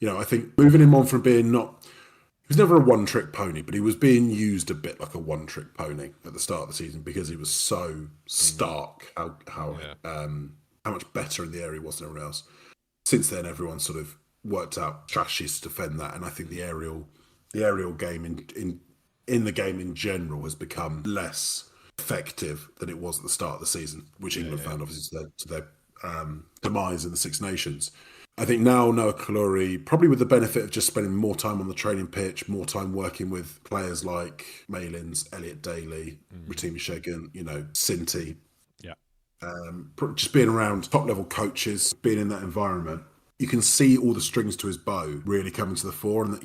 I think moving him on from being he was never a one-trick pony, but he was being used a bit like a one-trick pony at the start of the season because he was so stark how much better in the area he was than everyone else. Since then, everyone sort of worked out strategies to defend that, and I think the aerial game in the game in general has become less effective than it was at the start of the season, which England found obviously to their demise in the Six Nations. I think now Noah Kalori, probably with the benefit of just spending more time on the training pitch, more time working with players like Malins, Elliot Daly, Rotimi Shegan, Sinti. Yeah. Just being around top level coaches, being in that environment, you can see all the strings to his bow really coming to the fore, and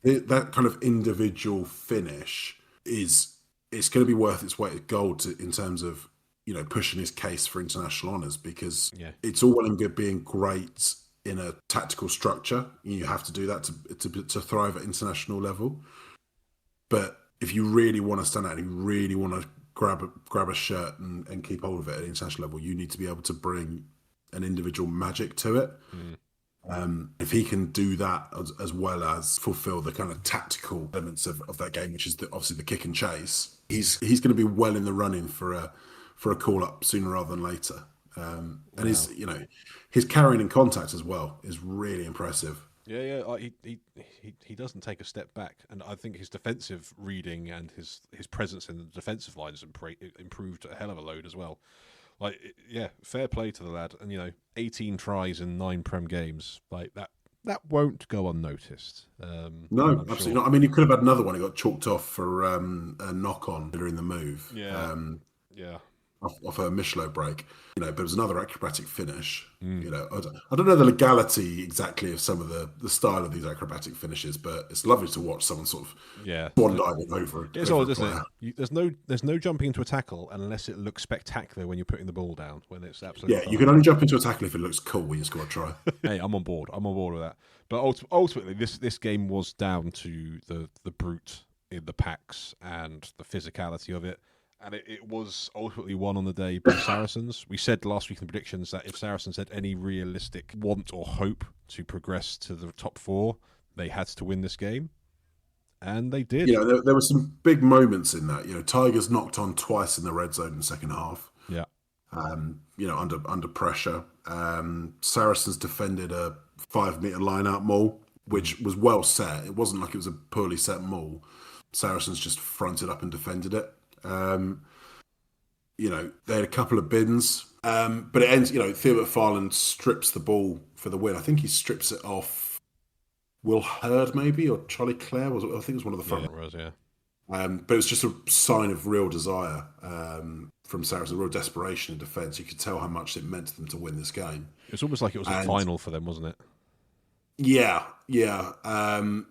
that kind of individual finish it's going to be worth its weight of gold in terms of pushing his case for international honours, because it's all well and good being great in a tactical structure. You have to do that to thrive at international level. But if you really want to stand out and you really want to grab a shirt and keep hold of it at international level, you need to be able to bring an individual magic to it. If he can do that as well as fulfill the kind of tactical elements of that game, which is obviously the kick and chase, he's going to be well in the running for a call up sooner rather than later. And his carrying in contact as well is really impressive. Yeah. He doesn't take a step back, and I think his defensive reading and his presence in the defensive line has improved a hell of a load as well. Fair play to the lad. And 18 tries in 9 Prem games, like that won't go unnoticed. No, absolutely not. I mean, he could have had another one. He got chalked off for a knock on during the move. Off a Michelot break, but it was another acrobatic finish. I don't know the legality exactly of some of the style of these acrobatic finishes, but it's lovely to watch someone sort of swan diving over. It's always, isn't it? There's no jumping into a tackle unless it looks spectacular when you're putting the ball down. When it's absolutely you can only jump into a tackle if it looks cool when you score a try. Hey, I'm on board with that. But ultimately, this game was down to the brute in the packs and the physicality of it. And it was ultimately won on the day by Saracens. We said last week in the predictions that if Saracens had any realistic want or hope to progress to the top 4, they had to win this game. And they did. There were some big moments in that. Tigers knocked on twice in the red zone in the second half. Yeah. Under pressure. Saracens defended a 5-metre line-out maul, which was well set. It wasn't like it was a poorly set maul. Saracens just fronted up and defended it. They had a couple of bins, but it ends. Theo McFarland strips the ball for the win. I think he strips it off Will Hurd, maybe, or Charlie Clare. I think it was one of the front. Yeah, it was, yeah. But it was just a sign of real desire from Saracens, real desperation in defence. You could tell how much it meant to them to win this game. It's almost like it was a final for them, wasn't it? Yeah. And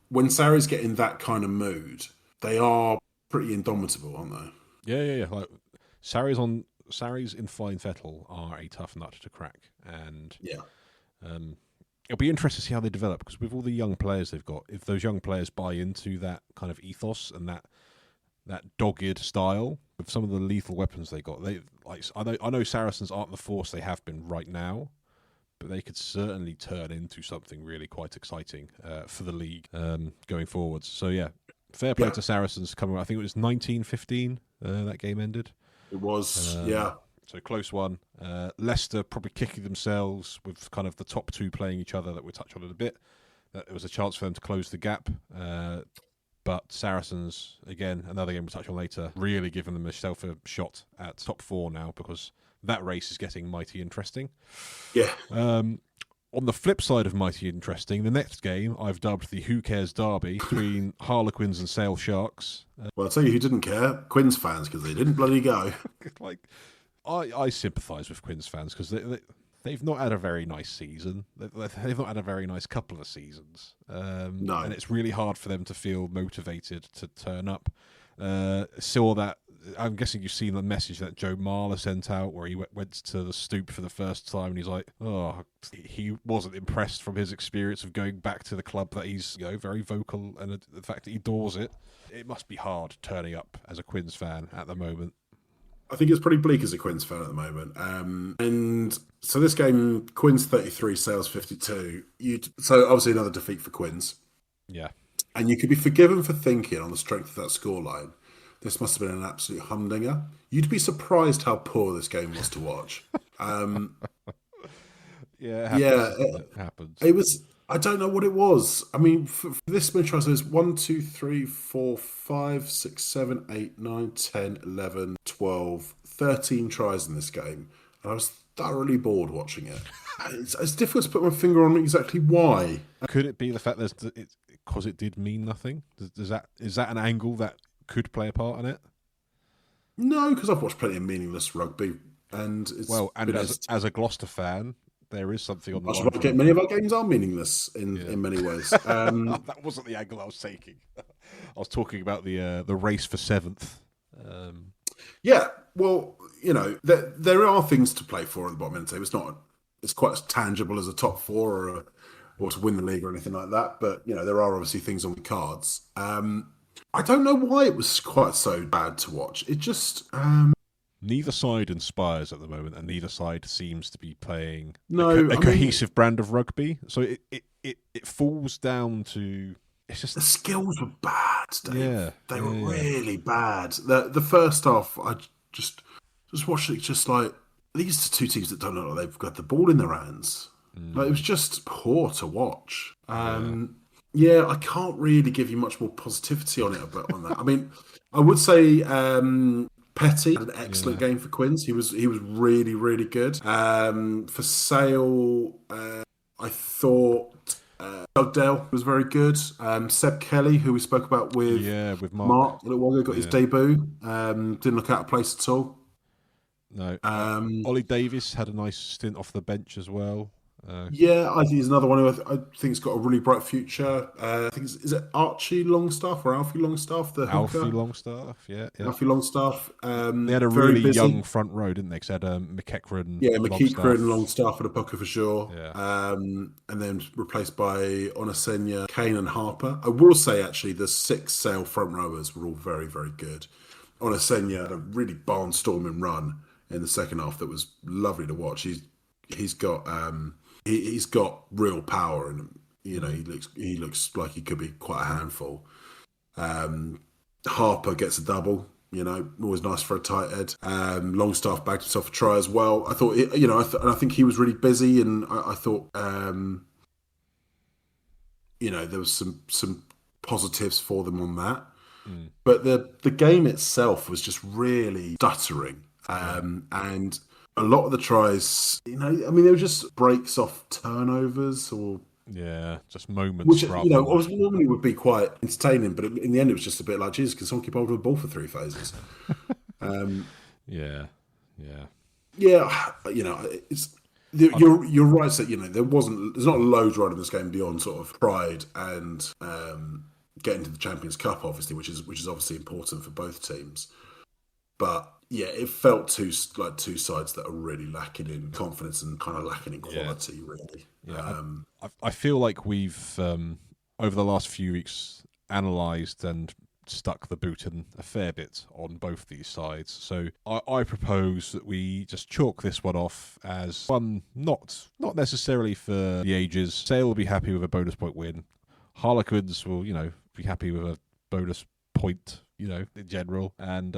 when Sarries get in that kind of mood, they are pretty indomitable, aren't they? Yeah. Like Sarries in Flying Fettle are a tough nut to crack, and it'll be interesting to see how they develop, because with all the young players they've got, if those young players buy into that kind of ethos and that that dogged style with some of the lethal weapons they got. I know Saracens aren't the force they have been right now, but they could certainly turn into something really quite exciting for the league going forwards. So yeah, fair play to Saracens coming. I think it was 19-15 that game ended. It was, So close one. Leicester probably kicking themselves with kind of the top two playing each other that we'll touch on in a bit. It was a chance for them to close the gap. But Saracens, again, another game we'll touch on later, really giving themselves a shot at top four now because that race is getting mighty interesting. Yeah. On the flip side of mighty interesting, the next game I've dubbed the Who Cares Derby between Harlequins and Sale Sharks. Well, I'll tell you who didn't care, Quins fans, because they didn't bloody go. I sympathise with Quins fans because they've not had a very nice season. They've not had a very nice couple of seasons. No. And it's really hard for them to feel motivated to turn up. Saw that. I'm guessing you've seen the message that Joe Marler sent out where he went to the stoop for the first time and he's like, he wasn't impressed from his experience of going back to the club that he's very vocal and the fact that he adores it. It must be hard turning up as a Quins fan at the moment. I think it's pretty bleak as a Quins fan at the moment. And so this game, Quins 33, Sales 52. So obviously another defeat for Quins. Yeah. And you could be forgiven for thinking on the strength of that scoreline, this must have been an absolute humdinger. You'd be surprised how poor this game was to watch. It happens. It was, I don't know what it was. I mean, for this many tries, there's 1, 2, 3, 4, 5, 6, 7, 8, 9, 10, 11, 12, 13 tries in this game. And I was thoroughly bored watching it. It's difficult to put my finger on exactly why. Could it be the fact that because it did mean nothing? Is that an angle that could play a part in it? No, because I've watched plenty of meaningless rugby, and as a Gloucester fan, there is something on the line. Many of our games are meaningless in many ways. That wasn't the angle I was taking. I was talking about the race for seventh. Yeah, well, there are things to play for at the bottom end of the table. It's quite as tangible as a top four or to win the league or anything like that. But there are obviously things on the cards. I don't know why it was quite so bad to watch. It just neither side inspires at the moment, and neither side seems to be playing a cohesive brand of rugby. So it falls down to it's just the skills were bad. Dave. Yeah, they were really bad. The first half, I just watched it. Just like these are two teams that don't look like they've got the ball in their hands. Like, it was just poor to watch. Yeah, I can't really give you much more positivity on that. I mean, I would say Petty had an excellent game for Quins. He was really, really good. For Sale, I thought Dugdale was very good. Seb Kelly, who we spoke about with Mark a little while ago, got his debut. Didn't look out of place at all. No. Ollie Davis had a nice stint off the bench as well. I think he's another one who I think's got a really bright future. I think is it Archie Longstaff or Alfie Longstaff? Alfie Longstaff, yeah. Alfie Longstaff. They had a really young front row, didn't they? Because they had McEachran. Yeah, McEachran, Longstaff, and a Pucker for sure. Yeah. And then replaced by Onasenya, Kane, and Harper. I will say actually, the 6 Sale front rowers were all very, very good. Onasenya had a really barnstorming run in the second half that was lovely to watch. He's got real power, and he looks like he could be quite a handful. Harper gets a double, always nice for a tight head. Longstaff bagged himself a try as well. I thought, I think he was really busy, and I thought, there was some positives for them on that. But the game itself was just really stuttering, and a lot of the tries, they were just breaks off turnovers or just moments. Which normally would be quite entertaining, but in the end it was just a bit like, Jesus, can someone keep hold of the ball for 3 phases? You're right that there's not loads right in this game beyond sort of pride and getting to the Champions Cup, obviously, which is obviously important for both teams, but. Yeah, it felt like two sides that are really lacking in confidence and kind of lacking in quality, really. Yeah, I feel like we've, over the last few weeks, analysed and stuck the boot in a fair bit on both these sides. So I propose that we just chalk this one off as one not necessarily for the ages. Sale will be happy with a bonus point win. Harlequins will, be happy with a bonus point, in general. And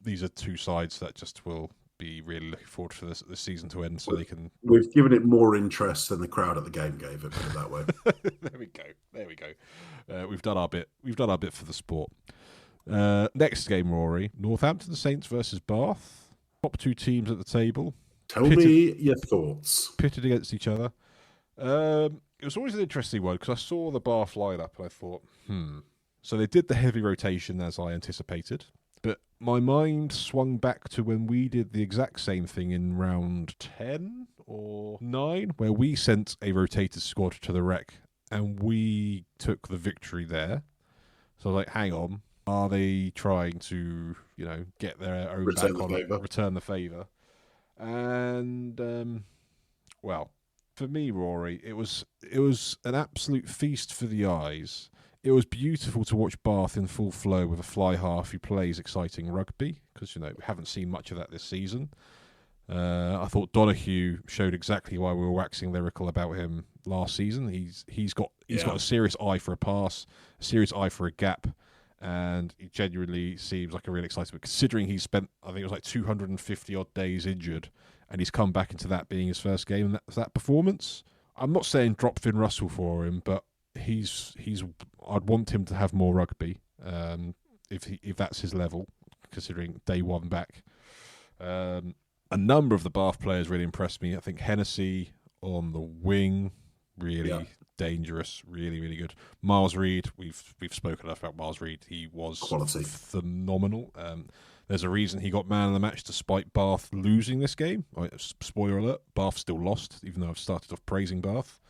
these are two sides that just will be really looking forward for this season to end, so they can. We've given it more interest than the crowd at the game gave it. Put it that way. There we go. We've done our bit. We've done our bit for the sport. Next game, Rory. Northampton Saints versus Bath. Top two teams at the table. Tell me your thoughts. Pitted against each other. It was always an interesting one because I saw the Bath lineup and I thought, So they did the heavy rotation as I anticipated. But my mind swung back to when we did the exact same thing in round 10 or 9, where we sent a rotated squad to the wreck and we took the victory there. So I was like, hang on, are they trying to, get their own back on it, return the favour? And, well, for me, Rory, it was an absolute feast for the eyes. It was beautiful to watch Bath in full flow with a fly half who plays exciting rugby because, we haven't seen much of that this season. I thought Donahue showed exactly why we were waxing lyrical about him last season. He's got a serious eye for a pass, a serious eye for a gap, and he genuinely seems like a real excitement considering he spent, I think it was like 250 odd days injured, and he's come back into that being his first game and that performance. I'm not saying drop Finn Russell for him, but I'd want him to have more rugby if that's his level, considering day one back. A number of the Bath players really impressed me. I think Hennessy on the wing, really dangerous, really, really good. Miles Reid, we've spoken enough about Miles Reid. He was phenomenal. There's a reason he got man of the match despite Bath losing this game. Spoiler alert, Bath still lost, even though I've started off praising Bath.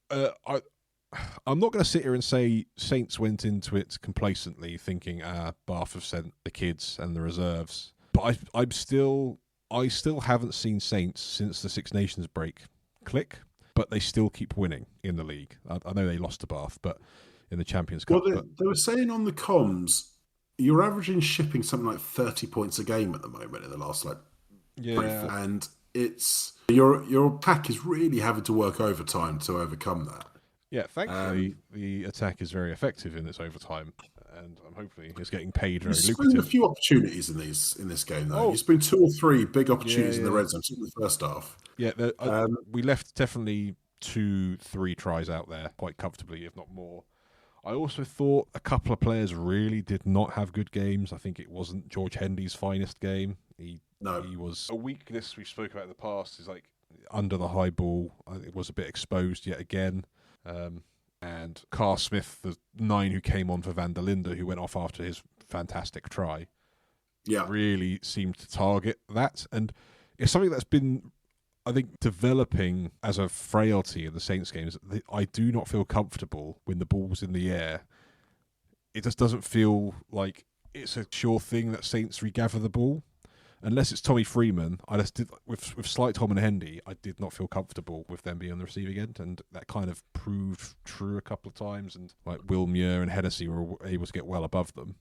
I'm not going to sit here and say Saints went into it complacently thinking Bath have sent the kids and the reserves. But I still haven't seen Saints since the Six Nations break click, but they still keep winning in the league. I know they lost to Bath, but in the Champions Cup. Well, they were saying on the comms, you're averaging shipping something like 30 points a game at the moment in the last and it's your attack is really having to work overtime to overcome that. Yeah, thankfully the attack is very effective in its overtime, and I'm hopefully it's getting paid very lucrative. A few opportunities in this game though. You spent 2 or 3 big opportunities in the red zone in the first half. Yeah, we left definitely 2-3 tries out there quite comfortably, if not more. I also thought a couple of players really did not have good games. I think it wasn't George Hendy's finest game. He was a weakness we spoke about in the past. Is like under the high ball. It was a bit exposed yet again. And Carr Smith, the 9 who came on for Van der Linde, who went off after his fantastic try, really seemed to target that. And it's something that's been, I think, developing as a frailty in the Saints games. I do not feel comfortable when the ball's in the air. It just doesn't feel like it's a sure thing that Saints regather the ball. Unless it's Tommy Freeman, I just did with Slight Tom and Hendy. I did not feel comfortable with them being on the receiving end, and that kind of proved true a couple of times. And like Will Muir and Hennessy were able to get well above them.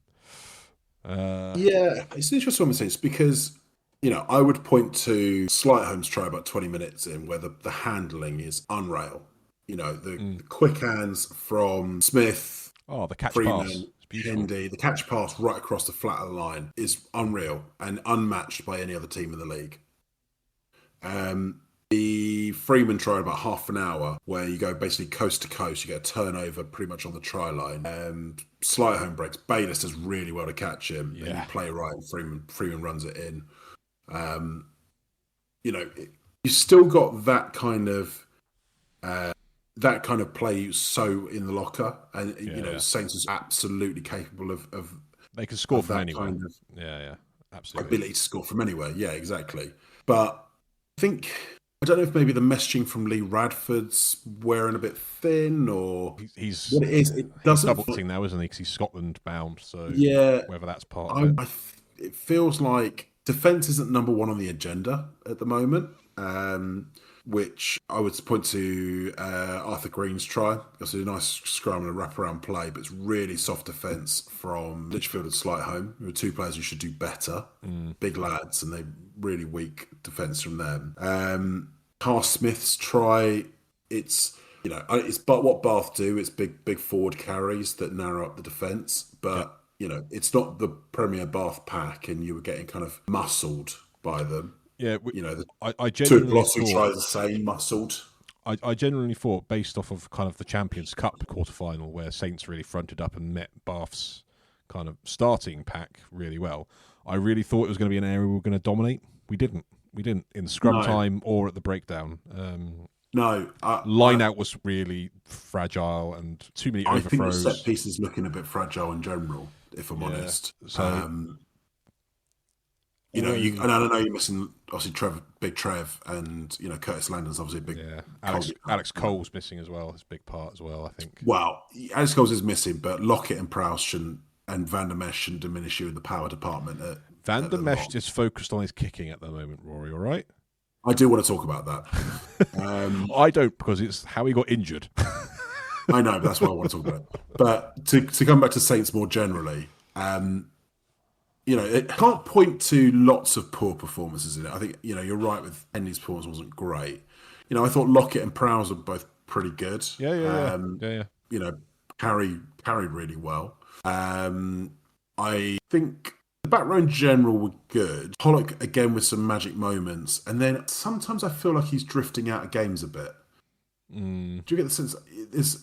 It's an interesting one with Saints because I would point to Slightholm's try about 20 minutes in, where the handling is unreal. The quick hands from Smith. Oh, the catch Freeman, pass. Hendy, the catch pass right across the flat of the line is unreal and unmatched by any other team in the league. The Freeman try about half an hour where you go basically coast to coast, you get a turnover pretty much on the try line. Slightholm breaks. Bayliss does really well to catch him. And you play right and Freeman runs it in. You still got that kind of play so in the locker, and Saints is absolutely capable of they can score from anywhere. Kind of absolutely ability to score from anywhere. Yeah, exactly. But I don't know if maybe the messaging from Lee Radford's wearing a bit thin, or he's what it is. It doesn't double thing now, isn't he? Because he's Scotland bound. So whether that's part of it. It feels like defence isn't number one on the agenda at the moment. which I would point to Arthur Green's try. It's a nice scrum and a wraparound play, but it's really soft defence from Litchfield and Slightholme, who are two players who should do better. Big lads, and they really weak defence from them. Carl Smith's try, it's but what Bath do, it's big forward carries that narrow up the defence, but it's not the Premier Bath pack, and you were getting kind of muscled by them. Yeah, I Two genuinely Blossom thought, tries the same muscled. I genuinely thought, based off of kind of the Champions Cup quarterfinal, where Saints really fronted up and met Bath's kind of starting pack really well, I really thought it was going to be an area we were going to dominate. We didn't in the scrum time or at the breakdown. Line out was really fragile and too many overthrows. I think the set piece is looking a bit fragile in general, if I'm honest. So, and I don't know, you're missing obviously Big Trev, and Curtis Landon's obviously a big. Yeah, Alex Cole's missing as well. It's a big part as well, I think. Well, Alex Cole's is missing, but Lockett and Prowse and Van der Mesch shouldn't diminish you in the power department. Van der Mesch is focused on his kicking at the moment, Rory. All right. I do want to talk about that. I don't, because it's how he got injured. I know, but that's what I want to talk about. But to come back to Saints more generally, it can't point to lots of poor performances in it. I think, you're right with Henley's performance wasn't great. I thought Lockett and Prowse were both pretty good. Yeah. Carry really well. I think the back row in general were good. Pollock, again, with some magic moments. And then sometimes I feel like he's drifting out of games a bit. Do you get the sense?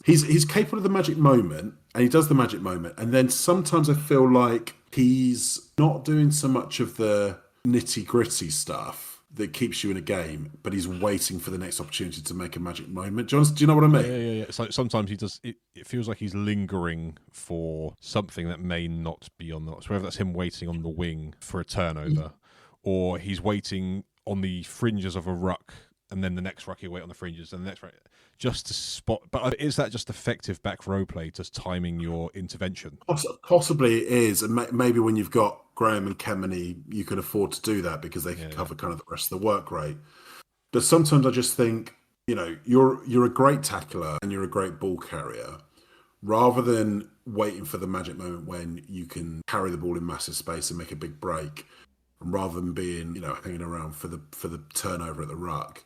He's capable of the magic moment, and he does the magic moment. And then sometimes I feel like he's not doing so much of the nitty-gritty stuff that keeps you in a game, but he's waiting for the next opportunity to make a magic moment. Do you know what I mean? Yeah. It's like sometimes he does. It feels like he's lingering for something that may not be on the. So whether that's him waiting on the wing for a turnover, or he's waiting on the fringes of a ruck, and then the next ruck he'll wait on the fringes, and the next ruck, just to spot. But is that just effective back row play, just timing your intervention? Possibly it is, and maybe when you've got Graham and Kemeny, you can afford to do that because they can cover kind of the rest of the work rate. But sometimes I just think, you're a great tackler and you're a great ball carrier. Rather than waiting for the magic moment when you can carry the ball in massive space and make a big break, and rather than being, hanging around for the turnover at the ruck,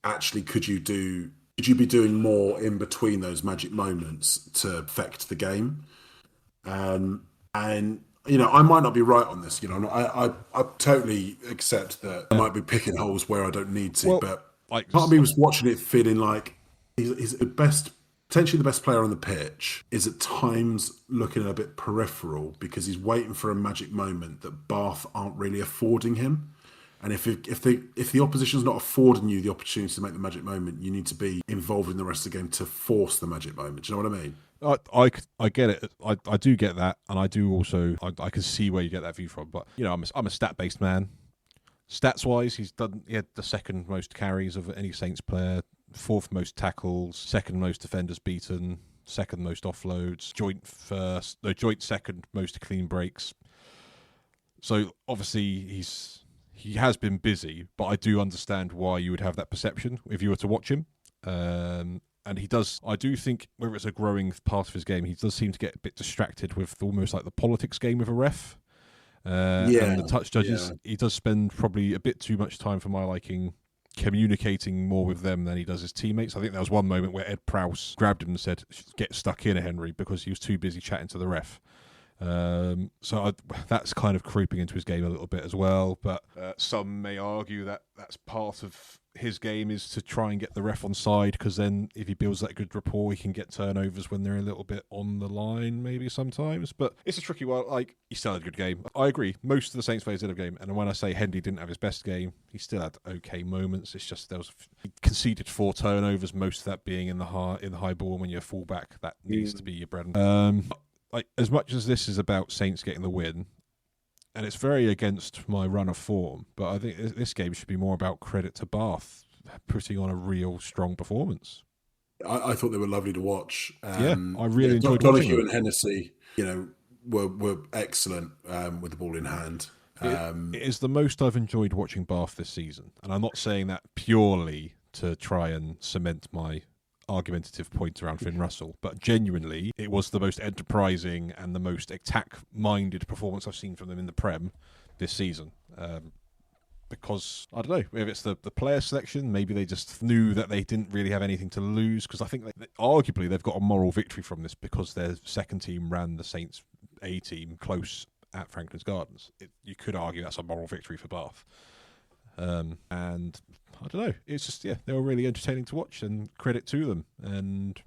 actually could you be doing more in between those magic moments to affect the game? And I might not be right on this. I totally accept that I might be picking holes where I don't need to. But part of me was watching it feeling like he's potentially the best player on the pitch, is at times looking a bit peripheral because he's waiting for a magic moment that Bath aren't really affording him. And if the opposition's not affording you the opportunity to make the magic moment, you need to be involved in the rest of the game to force the magic moment. Do you know what I mean? I get it. I do get that, and I do also. I can see where you get that view from. But I'm a stat based man. Stats wise, he had the second most carries of any Saints player, fourth most tackles, second most defenders beaten, second most offloads, joint second most clean breaks. So obviously he has been busy, but I do understand why you would have that perception if you were to watch him. And he does, I do think, whether it's a growing part of his game, he does seem to get a bit distracted with almost like the politics game with a ref. And the touch judges. He does spend probably a bit too much time, for my liking, communicating more with them than he does his teammates. I think there was one moment where Ed Prowse grabbed him and said, "Get stuck in, Henry," because he was too busy chatting to the ref. That's kind of creeping into his game a little bit as well. But some may argue that that's part of his game, is to try and get the ref on side, because then if he builds that good rapport, he can get turnovers when they're a little bit on the line, maybe sometimes. But it's a tricky one. Like, he still had a good game. I agree. Most of the Saints players did have a game. And when I say Hendy didn't have his best game, he still had okay moments. It's just he conceded 4 turnovers, most of that being in the high ball. When you're a fullback, that needs to be your bread and like, as much as this is about Saints getting the win, and it's very against my run of form, but I think this game should be more about credit to Bath putting on a real strong performance. I thought they were lovely to watch. I really enjoyed watching them. And Hennessy, were excellent with the ball in hand. It is the most I've enjoyed watching Bath this season, and I'm not saying that purely to try and cement my argumentative point around Finn Russell, but genuinely, it was the most enterprising and the most attack-minded performance I've seen from them in the Prem this season. Because, I don't know, maybe it's the player selection, maybe they just knew that they didn't really have anything to lose, because I think arguably they've got a moral victory from this because their second team ran the Saints A team close at Franklin's Gardens. You could argue that's a moral victory for Bath. And I don't know, it's just, they were really entertaining to watch, and credit to them. And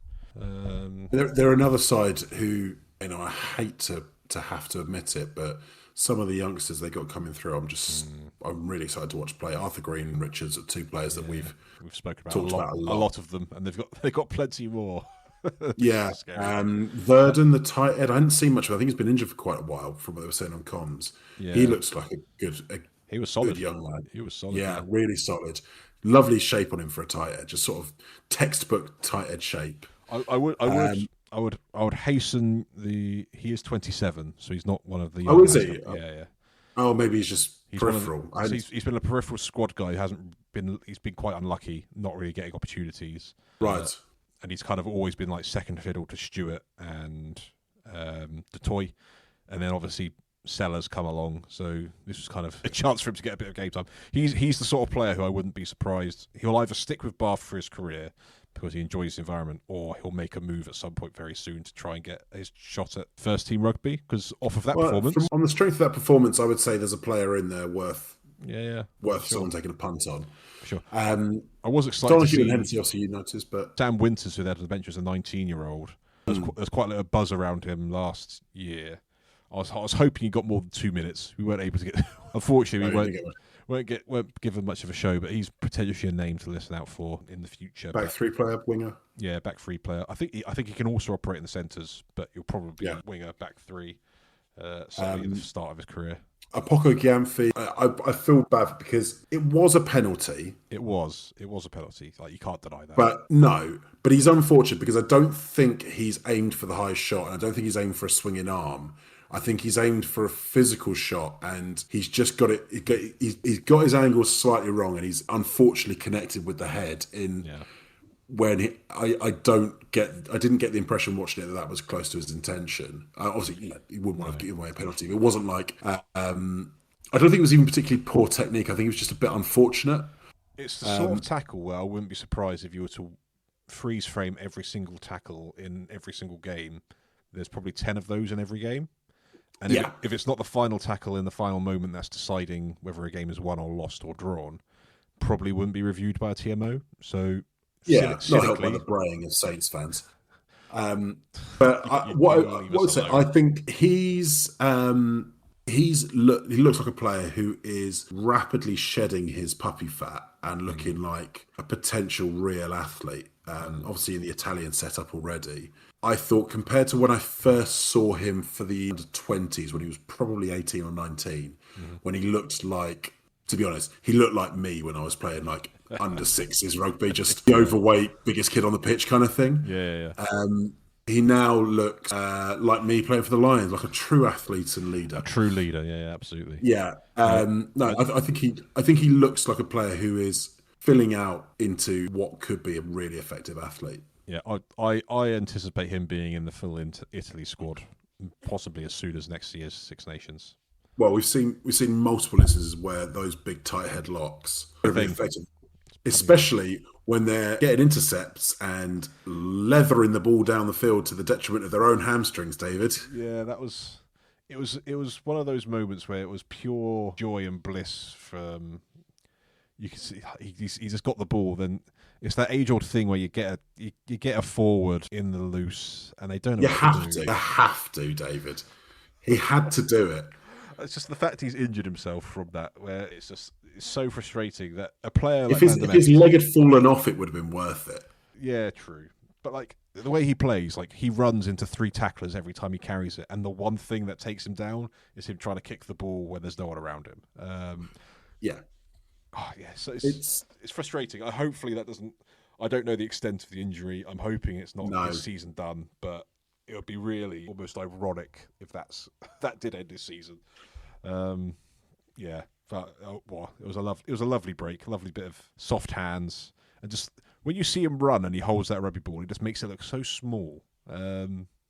they're another side who, I hate to have to admit it, but some of the youngsters they got coming through, I'm really excited to watch play. Arthur Green and Richards are two players that we've spoken about a lot of them, and they've got plenty more. Yeah, Verdon, the tight head, I hadn't seen much of. I think he's been injured for quite a while, from what they were saying on comms. Yeah. He looks like he was solid. Good young lad. He was solid. Yeah, really solid. Lovely shape on him for a tight head, just sort of textbook tight head shape. I would hasten he is 27, so he's not one of the. Oh, is he? Yeah. Oh, maybe he's peripheral. He's been a peripheral squad guy. He's been quite unlucky, not really getting opportunities. Right. And he's kind of always been like second fiddle to Stewart and Detoy, and then obviously Sellers come along, so this was kind of a chance for him to get a bit of game time. He's the sort of player who I wouldn't be surprised. He'll either stick with Bath for his career because he enjoys the environment, or he'll make a move at some point very soon to try and get his shot at first team rugby, because off of that performance... On the strength of that performance, I would say there's a player in there worth someone taking a punt on. Sure. I was excited to see... and Hennessy, obviously, you noticed, but... Sam Winters, who they had on the bench, was a 19-year-old. There's quite a little buzz around him last year. I was hoping he got more than 2 minutes. We weren't able to get... Unfortunately, we weren't given much of a show, but he's potentially a name to listen out for in the future. Back three player, winger. Yeah, back three player. I think he can also operate in the centres, but he'll probably be a winger, back three, certainly at the start of his career. Apoko Gyamfi, I feel bad because it was a penalty. It was a penalty. Like, you can't deny that. But he's unfortunate because I don't think he's aimed for the highest shot, and I don't think he's aimed for a swinging arm. I think he's aimed for a physical shot, and he's just got it. He's got his angle slightly wrong, and he's unfortunately connected with the head. When I didn't get the impression watching it that was close to his intention. Obviously, he wouldn't want to give away a penalty. It wasn't like I don't think it was even particularly poor technique. I think it was just a bit unfortunate. It's the sort of tackle where I wouldn't be surprised if you were to freeze frame every single tackle in every single game. There's probably 10 of those in every game. And if it's not the final tackle in the final moment that's deciding whether a game is won or lost or drawn, probably wouldn't be reviewed by a TMO. So, not helped by the braying of Saints fans. But what I would say, I think he looks like a player who is rapidly shedding his puppy fat and looking like a potential real athlete. Obviously in the Italian setup already. I thought compared to when I first saw him for the under-20s, when he was probably 18 or 19, when he looked like, to be honest, he looked like me when I was playing like under-6s rugby, just the overweight, biggest kid on the pitch kind of thing. Yeah. He now looks like me playing for the Lions, like a true athlete and leader. A true leader, yeah, absolutely. Yeah. I think he looks like a player who is filling out into what could be a really effective athlete. Yeah, I anticipate him being in the full Italy squad, possibly as soon as next year's Six Nations. Well, we've seen multiple instances where those big tight headlocks are really effective, especially when they're getting intercepts and leathering the ball down the field to the detriment of their own hamstrings. David. Yeah, it was one of those moments where it was pure joy and bliss from. You can see he's just got the ball. Then it's that age-old thing where you get a forward in the loose, and they don't know what to do. You have to, David. He had to do it. It's just the fact he's injured himself from that, where it's so frustrating that a player if his leg had fallen off, it would have been worth it. Yeah, true. But like the way he plays, like he runs into 3 tacklers every time he carries it, and the one thing that takes him down is him trying to kick the ball when there's no one around him. So it's frustrating. Hopefully that doesn't. I don't know the extent of the injury. I'm hoping it's not this season done, but it would be really almost ironic if that did end this season. But it was a lovely break, a lovely bit of soft hands, And just when you see him run and he holds that rugby ball, he just makes it look so small.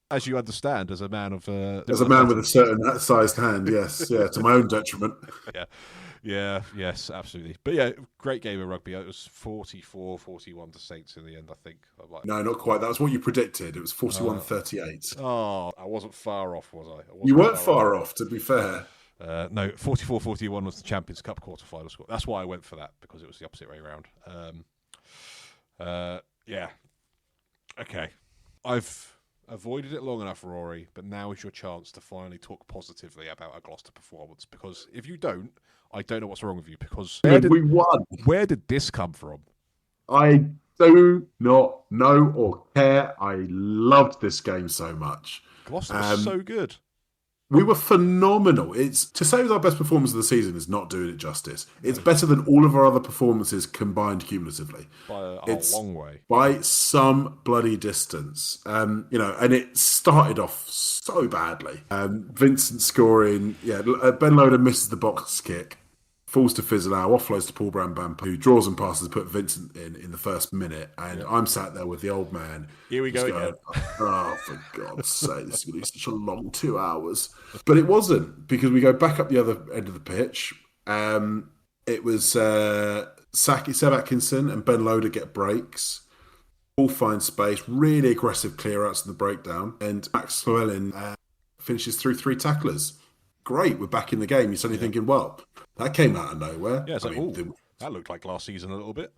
As you understand, as a man of as a man with a certain sized hand, yes, yeah, to my own detriment. Yes, absolutely. But yeah, great game of rugby. It was 44-41 to Saints in the end, I think. No, not quite. That was what you predicted. It was 41-38. Oh, I wasn't far off, was I? You weren't far off, to be fair. No, 44-41 was the Champions Cup quarter-final score. That's why I went for that, because it was the opposite way round. Yeah. Okay. I've avoided it long enough, Rory, but now is your chance to finally talk positively about a Gloucester performance, because if you don't, I don't know what's wrong with you, because we won. Where did this come from? I do not know or care. I loved this game so much. Gloucester was so good. We were phenomenal. It's to say it was our best performance of the season is not doing it justice. It's better than all of our other performances combined cumulatively. By a long way. By some bloody distance. And it started off so badly. Vincent scoring, Ben Loader misses the box kick, falls to Fizzleau, offloads to Paul Brambamp, who draws and passes, put Vincent in the first minute. And I'm sat there with the old man. Here we go again. Oh, for God's sake, this is going to be such a long 2 hours. But it wasn't, because we go back up the other end of the pitch. It was Seb Atkinson and Ben Loader get breaks. All find space, really aggressive clear-outs in the breakdown. And Max Llewellyn finishes through 3 tacklers. Great, we're back in the game. You're suddenly thinking, well, that came out of nowhere. Yeah, that looked like last season a little bit.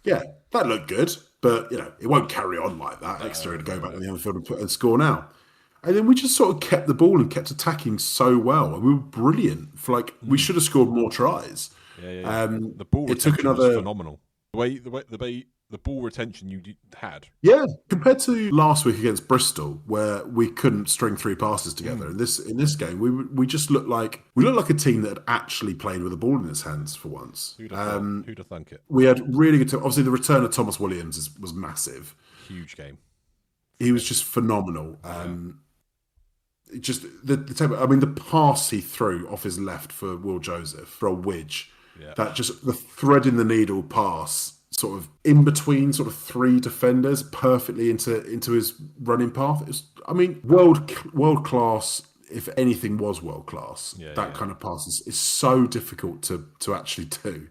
Yeah, that looked good, but it won't carry on like that. Exeter to go back on the Anfield and score now. And then we just sort of kept the ball and kept attacking so well. And we were brilliant. We should have scored more tries. Yeah. The ball retention was phenomenal. The ball retention you had. Yeah, compared to last week against Bristol, where we couldn't string 3 passes together. In this game, we just looked like a team that had actually played with the ball in its hands for once. Who'd have thunk it? We had really good. Obviously, the return of Thomas Williams was massive. Huge game. He was just phenomenal. Just the pass he threw off his left for Will Joseph for a widge. Yeah. That just the thread in the needle pass, sort of in between sort of 3 defenders, perfectly into his running path. It was, world class. If anything was world class, that kind of pass is so difficult to actually do.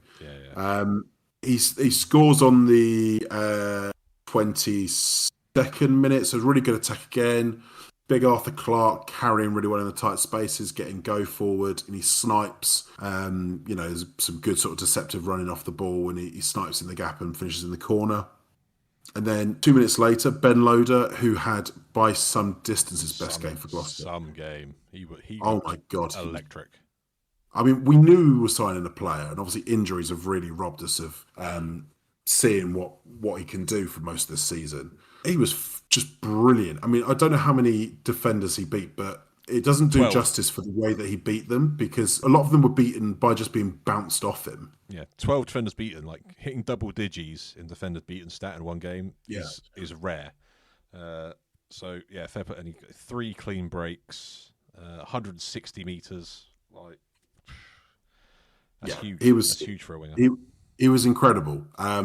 He scores on the 22nd minute, so really good attack again. Big Arthur Clark carrying really well in the tight spaces, getting go forward, and he snipes. There's some good sort of deceptive running off the ball, and he snipes in the gap and finishes in the corner. And then 2 minutes later, Ben Loader, who had by some distance his best game for Gloucester. Some game. He oh my God. Electric. We knew we were signing a player, and obviously injuries have really robbed us of seeing what he can do for most of this season. He was just brilliant. I don't know how many defenders he beat, but it doesn't do justice for the way that he beat them, because a lot of them were beaten by just being bounced off him. Yeah, 12 defenders beaten, like hitting double digits in defenders beaten stat in one game is rare. Fair play. And he 3 clean breaks, 160 metres. That's huge. That's huge for a winger. He was incredible. For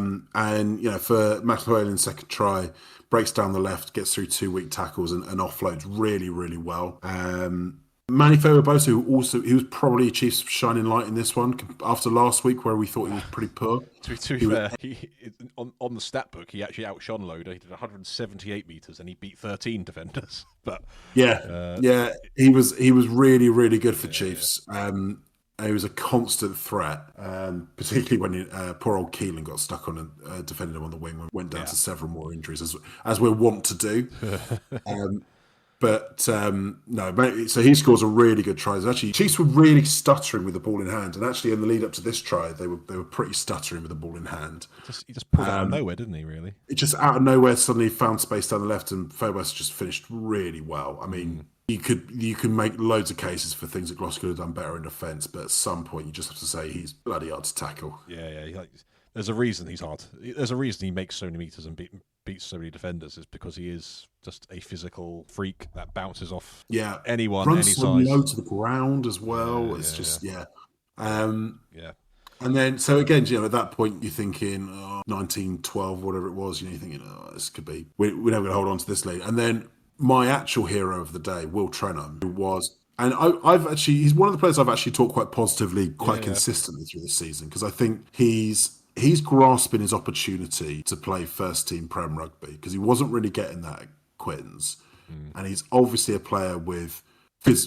Max Llewellyn's second try, breaks down the left, gets through 2 weak tackles and offloads really, really well. Manny Fewebosa, he was probably Chiefs' shining light in this one after last week where we thought he was pretty poor. To be fair, on the stat book, he actually outshone Loader. He did 178 metres and he beat 13 defenders. But he was really, really good for Chiefs. And he was a constant threat, particularly when poor old Keelan got stuck on and defended him on the wing and went down to several more injuries, as we're wont to do. So he scores a really good try. Actually, Chiefs were really stuttering with the ball in hand, and actually in the lead up to this try, they were pretty stuttering with the ball in hand. He just pulled out of nowhere, didn't he? Really, it just out of nowhere suddenly found space down the left, and Fewebosa just finished really well. You could make loads of cases for things that Gloucester could have done better in defence, but at some point you just have to say he's bloody hard to tackle. Yeah. There's a reason he's hard. There's a reason he makes so many metres and beats so many defenders. Is because he is just a physical freak that bounces off anyone, runs any so size. low to the ground as well. And then, so again, at that point, you're thinking 1912, whatever it was, you're thinking, this could be, we're never going to hold on to this lead. And then my actual hero of the day, Will Trenholm, who was, and he's one of the players I've actually talked quite positively, quite consistently through the season, because I think he's grasping his opportunity to play first team Prem rugby, because he wasn't really getting that at Quins. And he's obviously a player with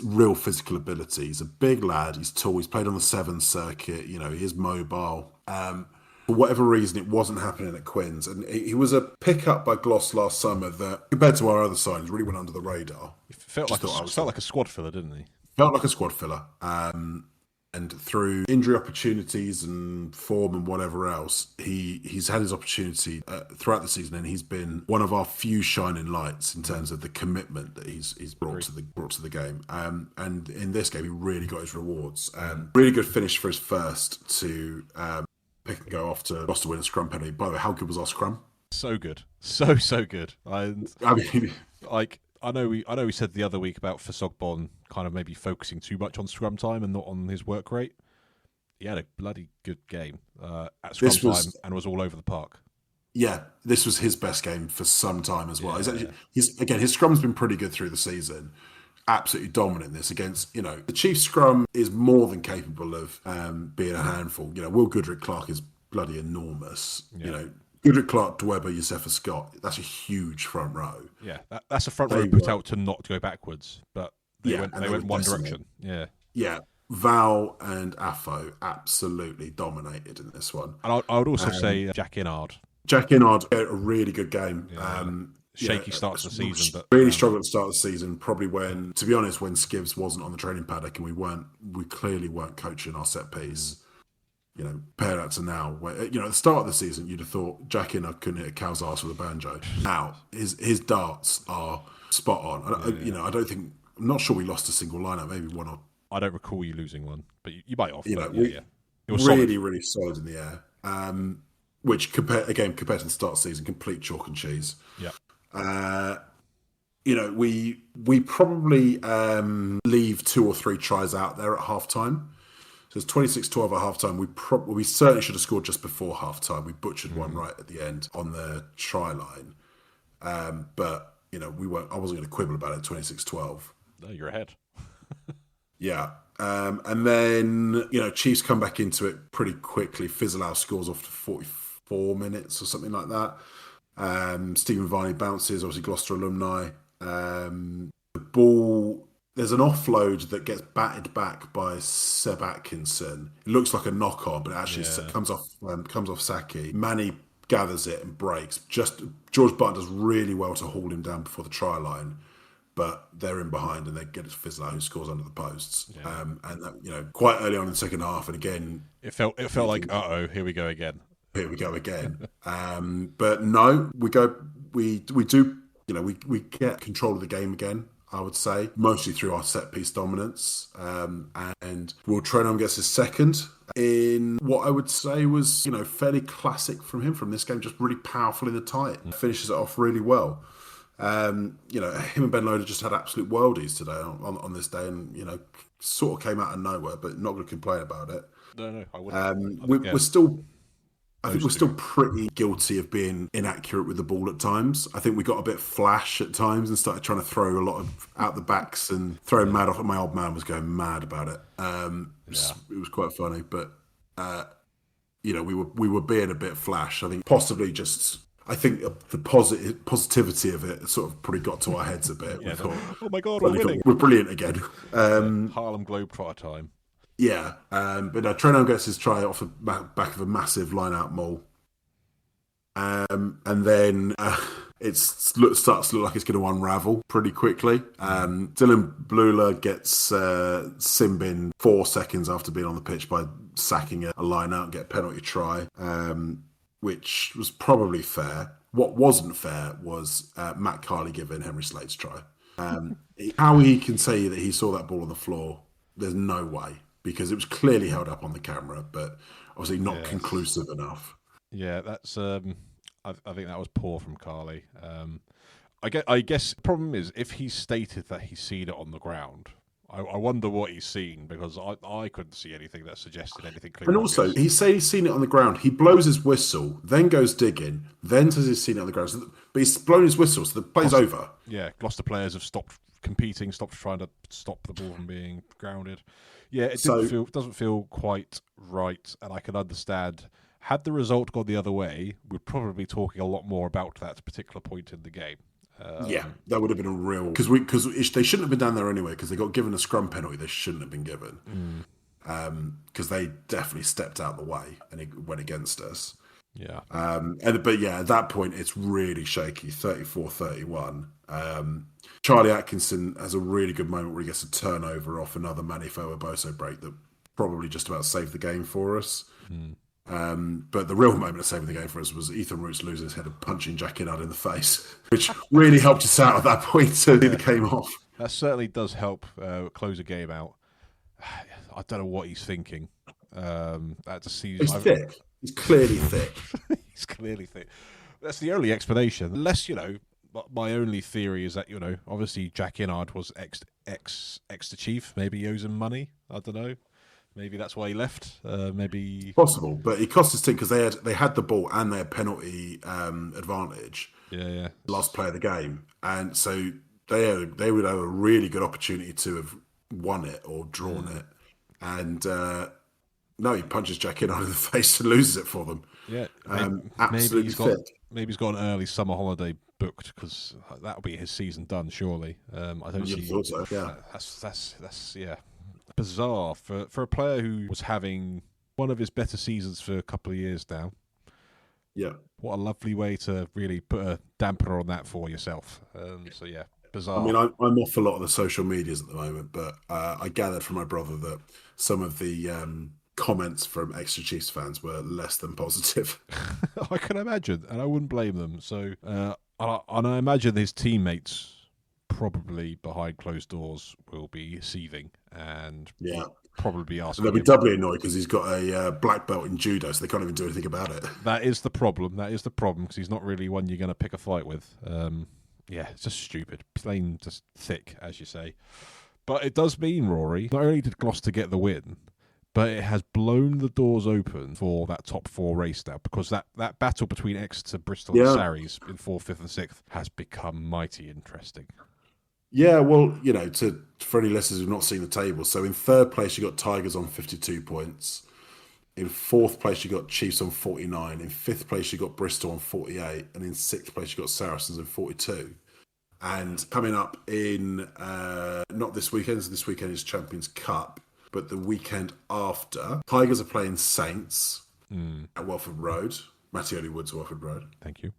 real physical ability. He's a big lad. He's tall. He's played on the Sevens circuit. He is mobile. For whatever reason, it wasn't happening at Quins, and he was a pick-up by Gloss last summer that, compared to our other signings, really went under the radar. He felt like a squad filler, didn't he? Felt like a squad filler. And through injury opportunities and form and whatever else, he's had his opportunity throughout the season, and he's been one of our few shining lights in terms of the commitment that he's brought to the game. And in this game, he really got his rewards. Really good finish for his first to pick and go off to Gloucester win a scrum penalty. By the way, how good was our scrum? So good, so good. I mean, I know we said the other week about Fasogbon kind of maybe focusing too much on scrum time and not on his work rate. He had a bloody good game at scrum time and was all over the park. Yeah, this was his best game for some time as well. His scrum's been pretty good through the season. Absolutely dominant in this against, the Chiefs scrum is more than capable of being a handful. Will Goodrick-Clark is bloody enormous. Yeah. Goodrick, Clark, Dwebber, Youssefa Scott, that's a huge front row. Yeah, that's a front row put out to not go backwards, but they went one direction. Yeah. Yeah, Val and Afo absolutely dominated in this one. And I would also say Jack Innard. Jack Innard had a really good game. Yeah. Shaky start to the season. But really struggled at the start of the season, probably when Skivs wasn't on the training paddock and we clearly weren't coaching our set piece. Compare that to now, where at the start of the season you'd have thought Jack Innard couldn't hit a cow's arse with a banjo. Now his darts are spot on. I'm not sure we lost a single lineup, maybe one or. I don't recall you losing one, but you might have. It was really solid in the air. Which compared to the start of the season, complete chalk and cheese. Yeah. We probably leave 2 or 3 tries out there at half time. So it's 26-12 at half time. We certainly should have scored just before half time. We butchered one right at the end on the try line. But I wasn't going to quibble about it. 26-12. No, you're ahead. Yeah. And then Chiefs come back into it pretty quickly. Fizzle scores off to 44 minutes or something like that. Stephen Varney bounces, obviously Gloucester alumni. The ball, there's an offload that gets batted back by Seb Atkinson. It looks like a knock on, but it actually comes off Saki. Manny gathers it and breaks. George Button does really well to haul him down before the try line, but they're in behind and they get it to Fizzle who scores under the posts. Yeah. And that, quite early on in the second half, and again, it felt like here we go again. Here we go again. But no, we get control of the game again, I would say, mostly through our set piece dominance. And Will Trenholm gets his second in what I would say was, fairly classic from him from this game, just really powerful in the tight. Finishes it off really well. Him and Ben Loader just had absolute worldies today on this day, and sort of came out of nowhere, but not going to complain about it. No, I wouldn't. I think we're still pretty guilty of being inaccurate with the ball at times. I think we got a bit flash at times and started trying to throw a lot of out the backs and throwing mad off. My old man was going mad about it. It was quite funny, but we were being a bit flash. I think possibly just. I think the positivity of it sort of probably got to our heads a bit. Yeah, oh my God, we're winning. We're brilliant again. Harlem Globetrotter time. Yeah, but Trenholm gets his try off the back of a massive line-out maul. And then it starts to look like it's going to unravel pretty quickly. Dylan Blula gets Simbin 4 seconds after being on the pitch by sacking a line-out and get a penalty try, which was probably fair. What wasn't fair was Matt Carley giving Henry Slade's try. How he can say that he saw that ball on the floor, there's no way. Because it was clearly held up on the camera, but obviously not conclusive enough. Yeah, that's. I think that was poor from Carley. I guess the problem is if he stated that he's seen it on the ground, I wonder what he's seen, because I couldn't see anything that suggested anything clear. And also, he says he's seen it on the ground. He blows his whistle, then goes digging, then says he's seen it on the ground. But he's blown his whistle, so the play's over. Yeah, Gloucester players have stopped competing, stopped trying to stop the ball from being grounded. Yeah, it doesn't feel quite right, and I can understand. Had the result gone the other way, we'd probably be talking a lot more about that particular point in the game. Yeah, that would have been a real... Because they shouldn't have been down there anyway, because they got given a scrum penalty they shouldn't have been given. Because they definitely stepped out the way and it went against us. Yeah. But yeah, at that point, it's really shaky, 34-31. Charlie Atkinson has a really good moment where he gets a turnover off another Manifo Oboso break that probably just about saved the game for us. But the real moment of saving the game for us was Ethan Roots losing his head and punching Jack Innard in the face, which really helped us out at that point to see the game off. That certainly does help close a game out. I don't know what he's thinking. He's thick. He's clearly thick. He's clearly thick. That's the only explanation. Unless, my only theory is that, obviously Jack Innard was ex-the chief. Maybe he owes him money. I don't know. Maybe that's why he left. Maybe possible, but he cost his team because they had the ball and their penalty advantage. Yeah. Last play of the game, and so they would have a really good opportunity to have won it or drawn it. And no, he punches Jack Innard in the face and loses it for them. Yeah, absolutely fit. Maybe he's got an early summer holiday booked, because that'll be his season done. Surely, I don't see. Thought so. Yeah, that's bizarre for a player who was having one of his better seasons for a couple of years now. Yeah, what a lovely way to really put a dampener on that for yourself. So yeah, bizarre. I mean, I'm off a lot of the social medias at the moment, but I gathered from my brother that some of the comments from extra Chiefs fans were less than positive. I can imagine, and I wouldn't blame them. So, and I imagine his teammates, probably behind closed doors, will be seething and probably asking. They'll be doubly annoyed because he's got a black belt in judo, so they can't even do anything about it. That is the problem. Because he's not really one you're going to pick a fight with. Yeah, it's just stupid, plain just thick, as you say. But it does mean, Rory, not only did Gloucester get the win, but it has blown the doors open for that top four race now, because that battle between Exeter, Bristol and Sarries in 4th, 5th and 6th has become mighty interesting. Yeah, well, for any listeners who've not seen the table, so in 3rd place you got Tigers on 52 points. In 4th place you got Chiefs on 49. In 5th place you got Bristol on 48. And in 6th place you got Saracens on 42. And coming up in, not this weekend, so this weekend is Champions Cup, but the weekend after, Tigers are playing Saints at Welford Road. Mattioli Woods, Welford Road. Thank you.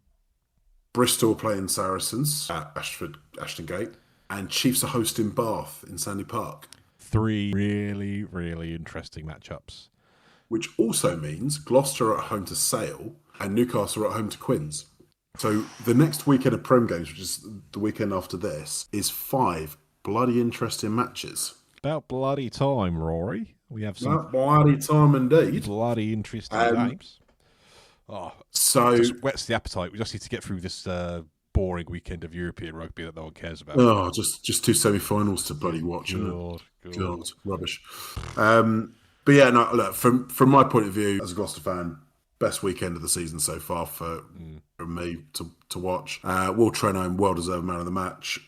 Bristol playing Saracens at Ashton Gate. And Chiefs are hosting Bath in Sandy Park. 3 really, really interesting matchups. Which also means Gloucester are at home to Sale and Newcastle are at home to Quins. So the next weekend of Prem games, which is the weekend after this, is 5 bloody interesting matches. About bloody time, Rory. We have some bloody time indeed. Bloody interesting games. So it just whets the appetite. We just need to get through this boring weekend of European rugby that no one cares about. Oh, just 2 semi-finals to bloody watch. God, rubbish. But yeah, no, look, from my point of view as a Gloucester fan, best weekend of the season so far for me to watch. Will Trenholm, well-deserved man of the match.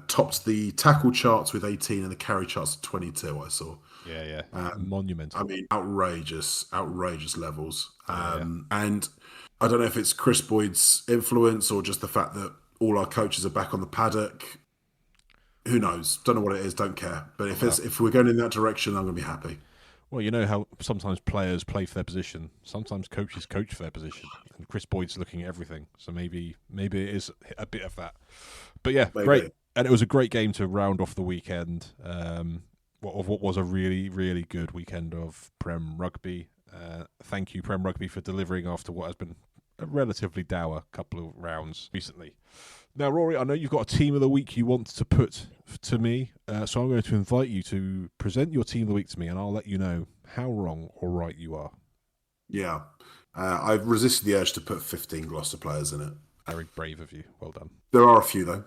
Topped the tackle charts with 18 and the carry charts at 22, I saw. Yeah. Monumental. I mean, outrageous levels. And I don't know if it's Chris Boyd's influence or just the fact that all our coaches are back on the paddock. Who knows? Don't know what it is, don't care. But if we're going in that direction, I'm going to be happy. Well, you know how sometimes players play for their position. Sometimes coaches coach for their position. And Chris Boyd's looking at everything. So maybe it is a bit of that. But yeah, great. And it was a great game to round off the weekend of what was a really, really good weekend of Prem Rugby. Thank you, Prem Rugby, for delivering after what has been a relatively dour couple of rounds recently. Now, Rory, I know you've got a team of the week you want to put to me, so I'm going to invite you to present your team of the week to me, and I'll let you know how wrong or right you are. Yeah. I've resisted the urge to put 15 Gloucester players in it. Very brave of you. Well done. There are a few, though.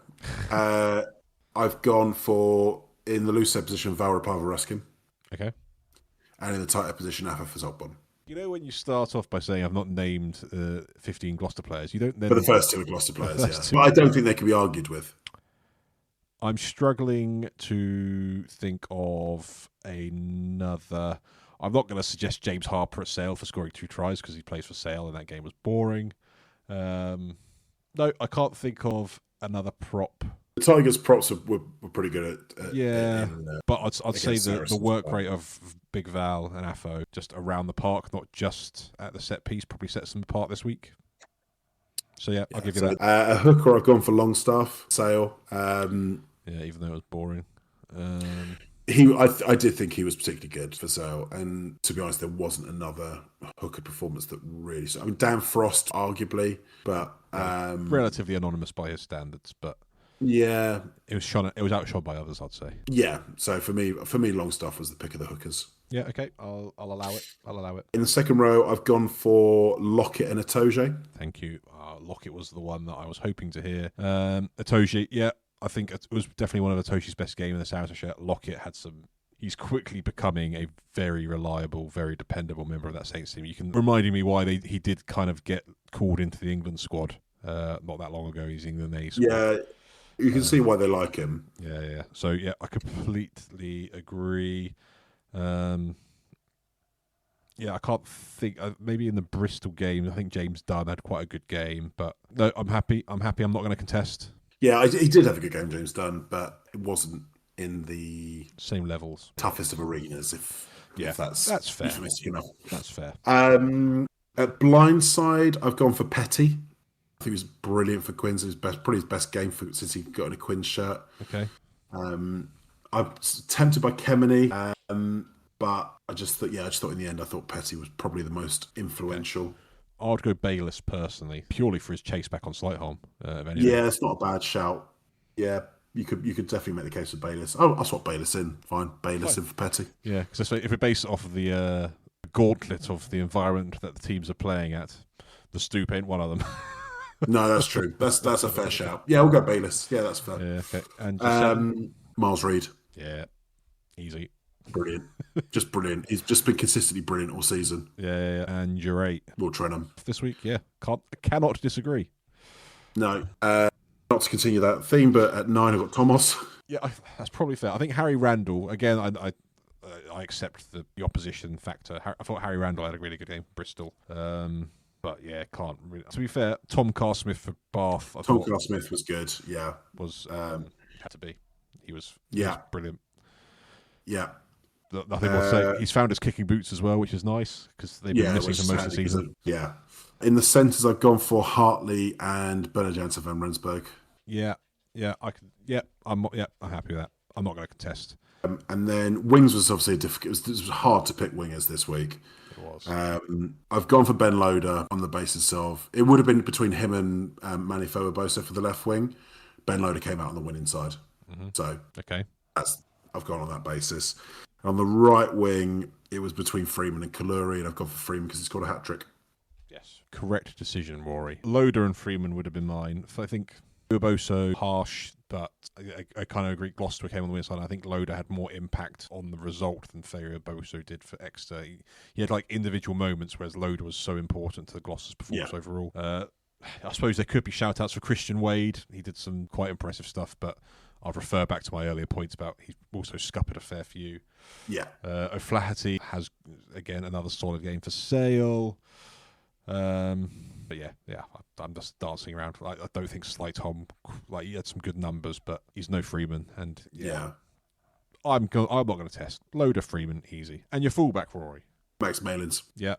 I've gone for in the loose head position, Valrapava Ruskin. Okay. And in the tight head position, Afa Fazogban. You know, when you start off by saying I've not named 15 Gloucester players, you don't then... But the first 2 are Gloucester players, yeah. Two. But I don't think they can be argued with. I'm struggling to think of another... I'm not going to suggest James Harper at Sale for scoring 2 tries because he plays for Sale and that game was boring. No, I can't think of another prop. The Tigers' props were pretty good at but I'd say the work well. rate of Big Val and Afo just around the park, not just at the set piece, probably sets them apart this week. So yeah, I'll give you that. A hooker, I've gone for Longstaff, Sale. Even though it was boring. I did think he was particularly good for Sale, and to be honest, there wasn't another hooker performance that really. I mean, Dan Frost, arguably, but relatively anonymous by his standards, but yeah, it was outshone by others, I'd say. Yeah, so for me, Longstaff was the pick of the hookers. Yeah, okay, I'll allow it. In the second row, I've gone for Lockett and Itoje. Thank you. Lockett was the one that I was hoping to hear. Itoje, yeah. I think it was definitely one of Atoshi's best games in the Saracens shirt. Lockett had some... He's quickly becoming a very reliable, very dependable member of that Saints team. You can reminding me why he did kind of get called into the England squad not that long ago. He's England A squad. Yeah, you can see why they like him. Yeah. So, yeah, I completely agree. I can't think... maybe in the Bristol game, I think James Dunn had quite a good game. But no, I'm happy. I'm not going to contest. Yeah, he did have a good game, James Dunn, but it wasn't in the same levels, toughest of arenas. If that's fair. Enough. That's fair. At blindside, I've gone for Petty. I think he was brilliant for Quins. It was probably his best game since he got in a Quins shirt. Okay. I'm tempted by Kemeny, but I just thought in the end, I thought Petty was probably the most influential. Okay. I'd go Bayliss personally, purely for his chase back on Slightholm. Yeah, it's not a bad shout. Yeah, you could definitely make the case for Bayliss. Oh, I'll swap Bayliss in. Fine, Bayliss in for Petty. Yeah, because if we base it off of the gauntlet of the environment that the teams are playing at, the Stoop ain't one of them. No, that's true. That's a fair shout. Yeah, we'll go Bayliss. Yeah, that's fair. Yeah, okay. And Miles Reid. Yeah, easy. Brilliant. Just brilliant. He's just been consistently brilliant all season. Yeah. And you're right. Will Trenham. This week, yeah. Cannot disagree. No. Not to continue that theme, but at 9 I've got Thomas. Yeah, that's probably fair. I think Harry Randall, again, I accept the opposition factor. I thought Harry Randall had a really good game for Bristol. But yeah, can't really. To be fair, Tom Carr-Smith for Bath. Tom Carr-Smith was good, yeah. Had to be. He was brilliant. Yeah. Nothing more to say. He's found his kicking boots as well, which is nice because they've been missing for most of the season. Yeah. In the centres, I've gone for Hartley and Bernard Jansen van Rensburg. Yeah. I'm happy with that. I'm not going to contest. And then wings was obviously difficult. It was hard to pick wingers this week. It was. I've gone for Ben Loader on the basis of it would have been between him and Manny Fowabosa for the left wing. Ben Loader came out on the winning side. Mm-hmm. So okay, I've gone on that basis. On the right wing, it was between Freeman and Kaluri, and I've gone for Freeman because he's got a hat trick. Yes, correct decision, Rory. Loader and Freeman would have been mine. So I think Fowabosa harsh, but I kind of agree. Gloucester came on the winning side. I think Loader had more impact on the result than Fowabosa did for Exeter. He had like individual moments, whereas Loader was so important to the Gloucester's performance overall. I suppose there could be shout-outs for Christian Wade. He did some quite impressive stuff, but I'll refer back to my earlier points about he's also scuppered a fair few. Yeah. O'Flaherty has, again, another solid game for Sale. But yeah, I'm just dancing around. I don't think Slightholm, he had some good numbers, but he's no Freeman. And I'm not going to test. Loader Freeman, easy. And your fullback, Rory. Max Malins. Yeah.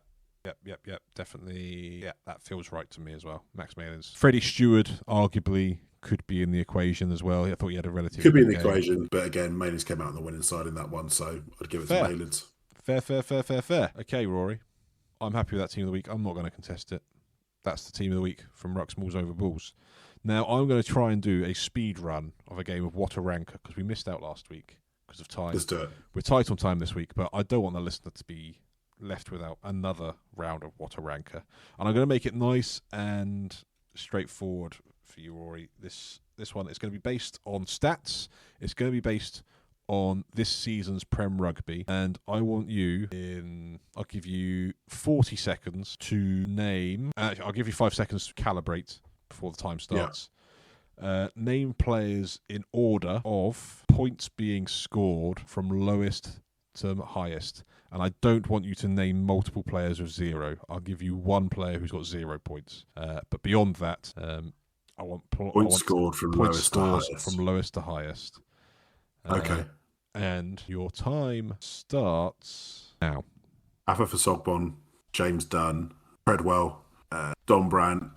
Yep. Definitely. Yeah, that feels right to me as well. Max Malins. Freddie Stewart, arguably, could be in the equation as well. I thought he had a relatively could be in the equation, but again, Malins came out on the winning side in that one, so I'd give it to Malins. Fair. Okay, Rory. I'm happy with that team of the week. I'm not going to contest it. That's the team of the week from Rucks, Malls over Bulls. Now, I'm going to try and do a speed run of a game of Wataranka because we missed out last week because of time. Let's do it. We're tight on time this week, but I don't want the listener to be left without another round of Wataranka. And I'm going to make it nice and straightforward for you, Rory. This one is going to be based on stats. It's going to be based on this season's Prem Rugby, and I want you I'll give you 40 seconds to name. Actually, I'll give you 5 seconds to calibrate before the time starts. Name players in order of points being scored from lowest to highest. And I don't want you to name multiple players with 0. I'll give you one player who's got 0 points. But beyond that, I want points scored from lowest to highest. Okay. And your time starts now. Afa for Sogbon, James Dunn, Treadwell, Don Brandt,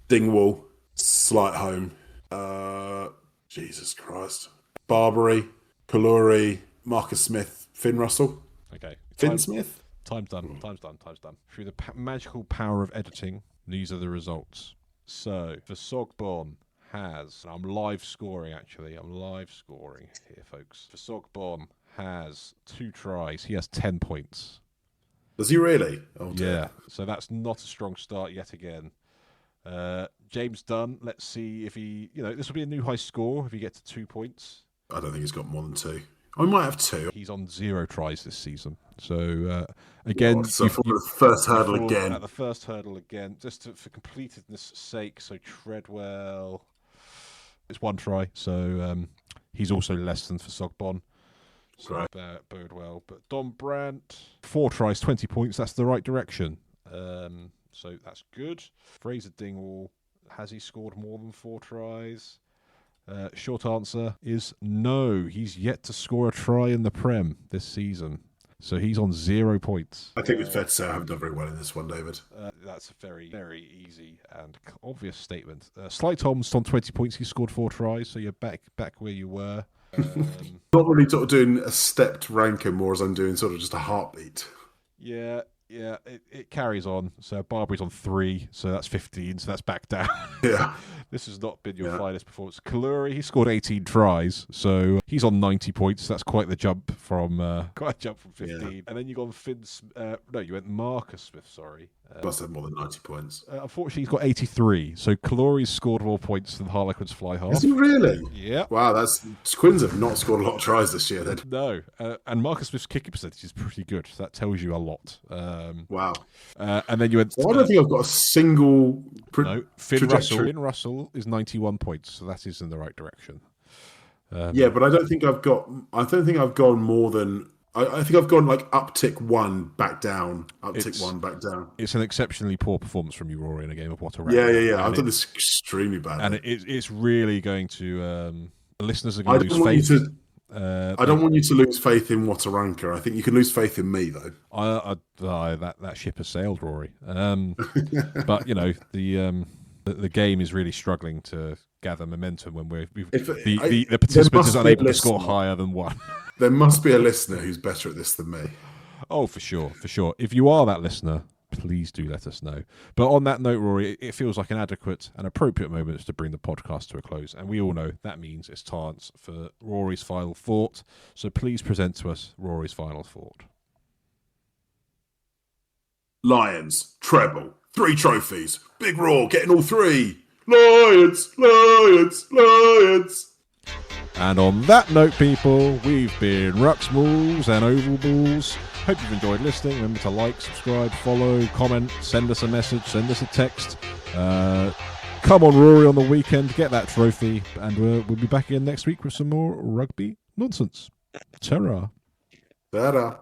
Dingwall, Slight Home, Jesus Christ, Barbary, Kaluri, Marcus Smith, Finn Russell. Okay. Finn Smith? Time's done. Through the magical power of editing, these are the results. So, for Sogbon has... I'm live scoring, actually. I'm live scoring here, folks. For Sogbon has 2 tries. He has 10 points. Does he really? Oh, dear. Yeah. So that's not a strong start yet again. James Dunn, let's see if he... this will be a new high score if he gets to 2 points. I don't think he's got more than 2. I might have 2. He's on 0 tries this season. So, again... So for the first hurdle again. At the first hurdle again, just for completedness' sake. So Treadwell... It's 1 try. So he's also less than for Sogbon. So right. Bode well. But Don Brandt, 4 tries, 20 points. That's the right direction. So that's good. Fraser Dingwall, has he scored more than 4 tries? Short answer is no. He's yet to score a try in the Prem this season. So he's on 0 points. I think it's fair to say I haven't done very well in this one, David. That's a very, very easy and obvious statement. Slight Tom's on 20 points. He scored 4 tries, so you're back where you were. Not really sort of doing a stepped ranking more as I'm doing sort of just a heartbeat. Yeah, it carries on. So Barbie's on 3, so that's 15, so that's back down. Yeah. This has not been your finest performance. Kaluri, he scored 18 tries, so he's on 90 points. That's quite a jump from 15. Yeah. And then you got Finn's. You went Marcus Smith. Sorry, must have more than 90 points. Unfortunately, he's got 83. So Kaluri's scored more points than Harlequin's fly half. Is he really? Yeah. Wow, Quins have not scored a lot of tries this year. Then no, and Marcus Smith's kicking percentage is pretty good. So that tells you a lot. Wow. And then you went. I don't think I've got a single. Finn Russell is 91 points, so that is in the right direction. Yeah, but I don't think I've gone more than. I think I've gone like uptick 1, back down. Uptick 1, back down. It's an exceptionally poor performance from you, Rory, in a game of what a Yeah. I've done this extremely bad, and it's really going to. The listeners are going to lose faith. I don't want you to lose faith in Wataranka. I think you can lose faith in me, though. That ship has sailed, Rory. But the game is really struggling to gather momentum when the participant is unable to score higher than 1. There must be a listener who's better at this than me. Oh, for sure. If you are that listener, please do let us know. But on that note, Rory, it feels like an adequate and appropriate moment to bring the podcast to a close. And we all know that means it's time for Rory's final thought. So please present to us Rory's final thought. Lions, treble, 3 trophies, big roar, getting all 3. Lions, Lions, Lions. And on that note, people, we've been Rucks, Mauls and Oval Balls. Hope you've enjoyed listening. Remember to like, subscribe, follow, comment, send us a message, send us a text. Come on, Rory, on the weekend, get that trophy, and we'll be back again next week with some more rugby nonsense. Ta-ra. Ta-ra.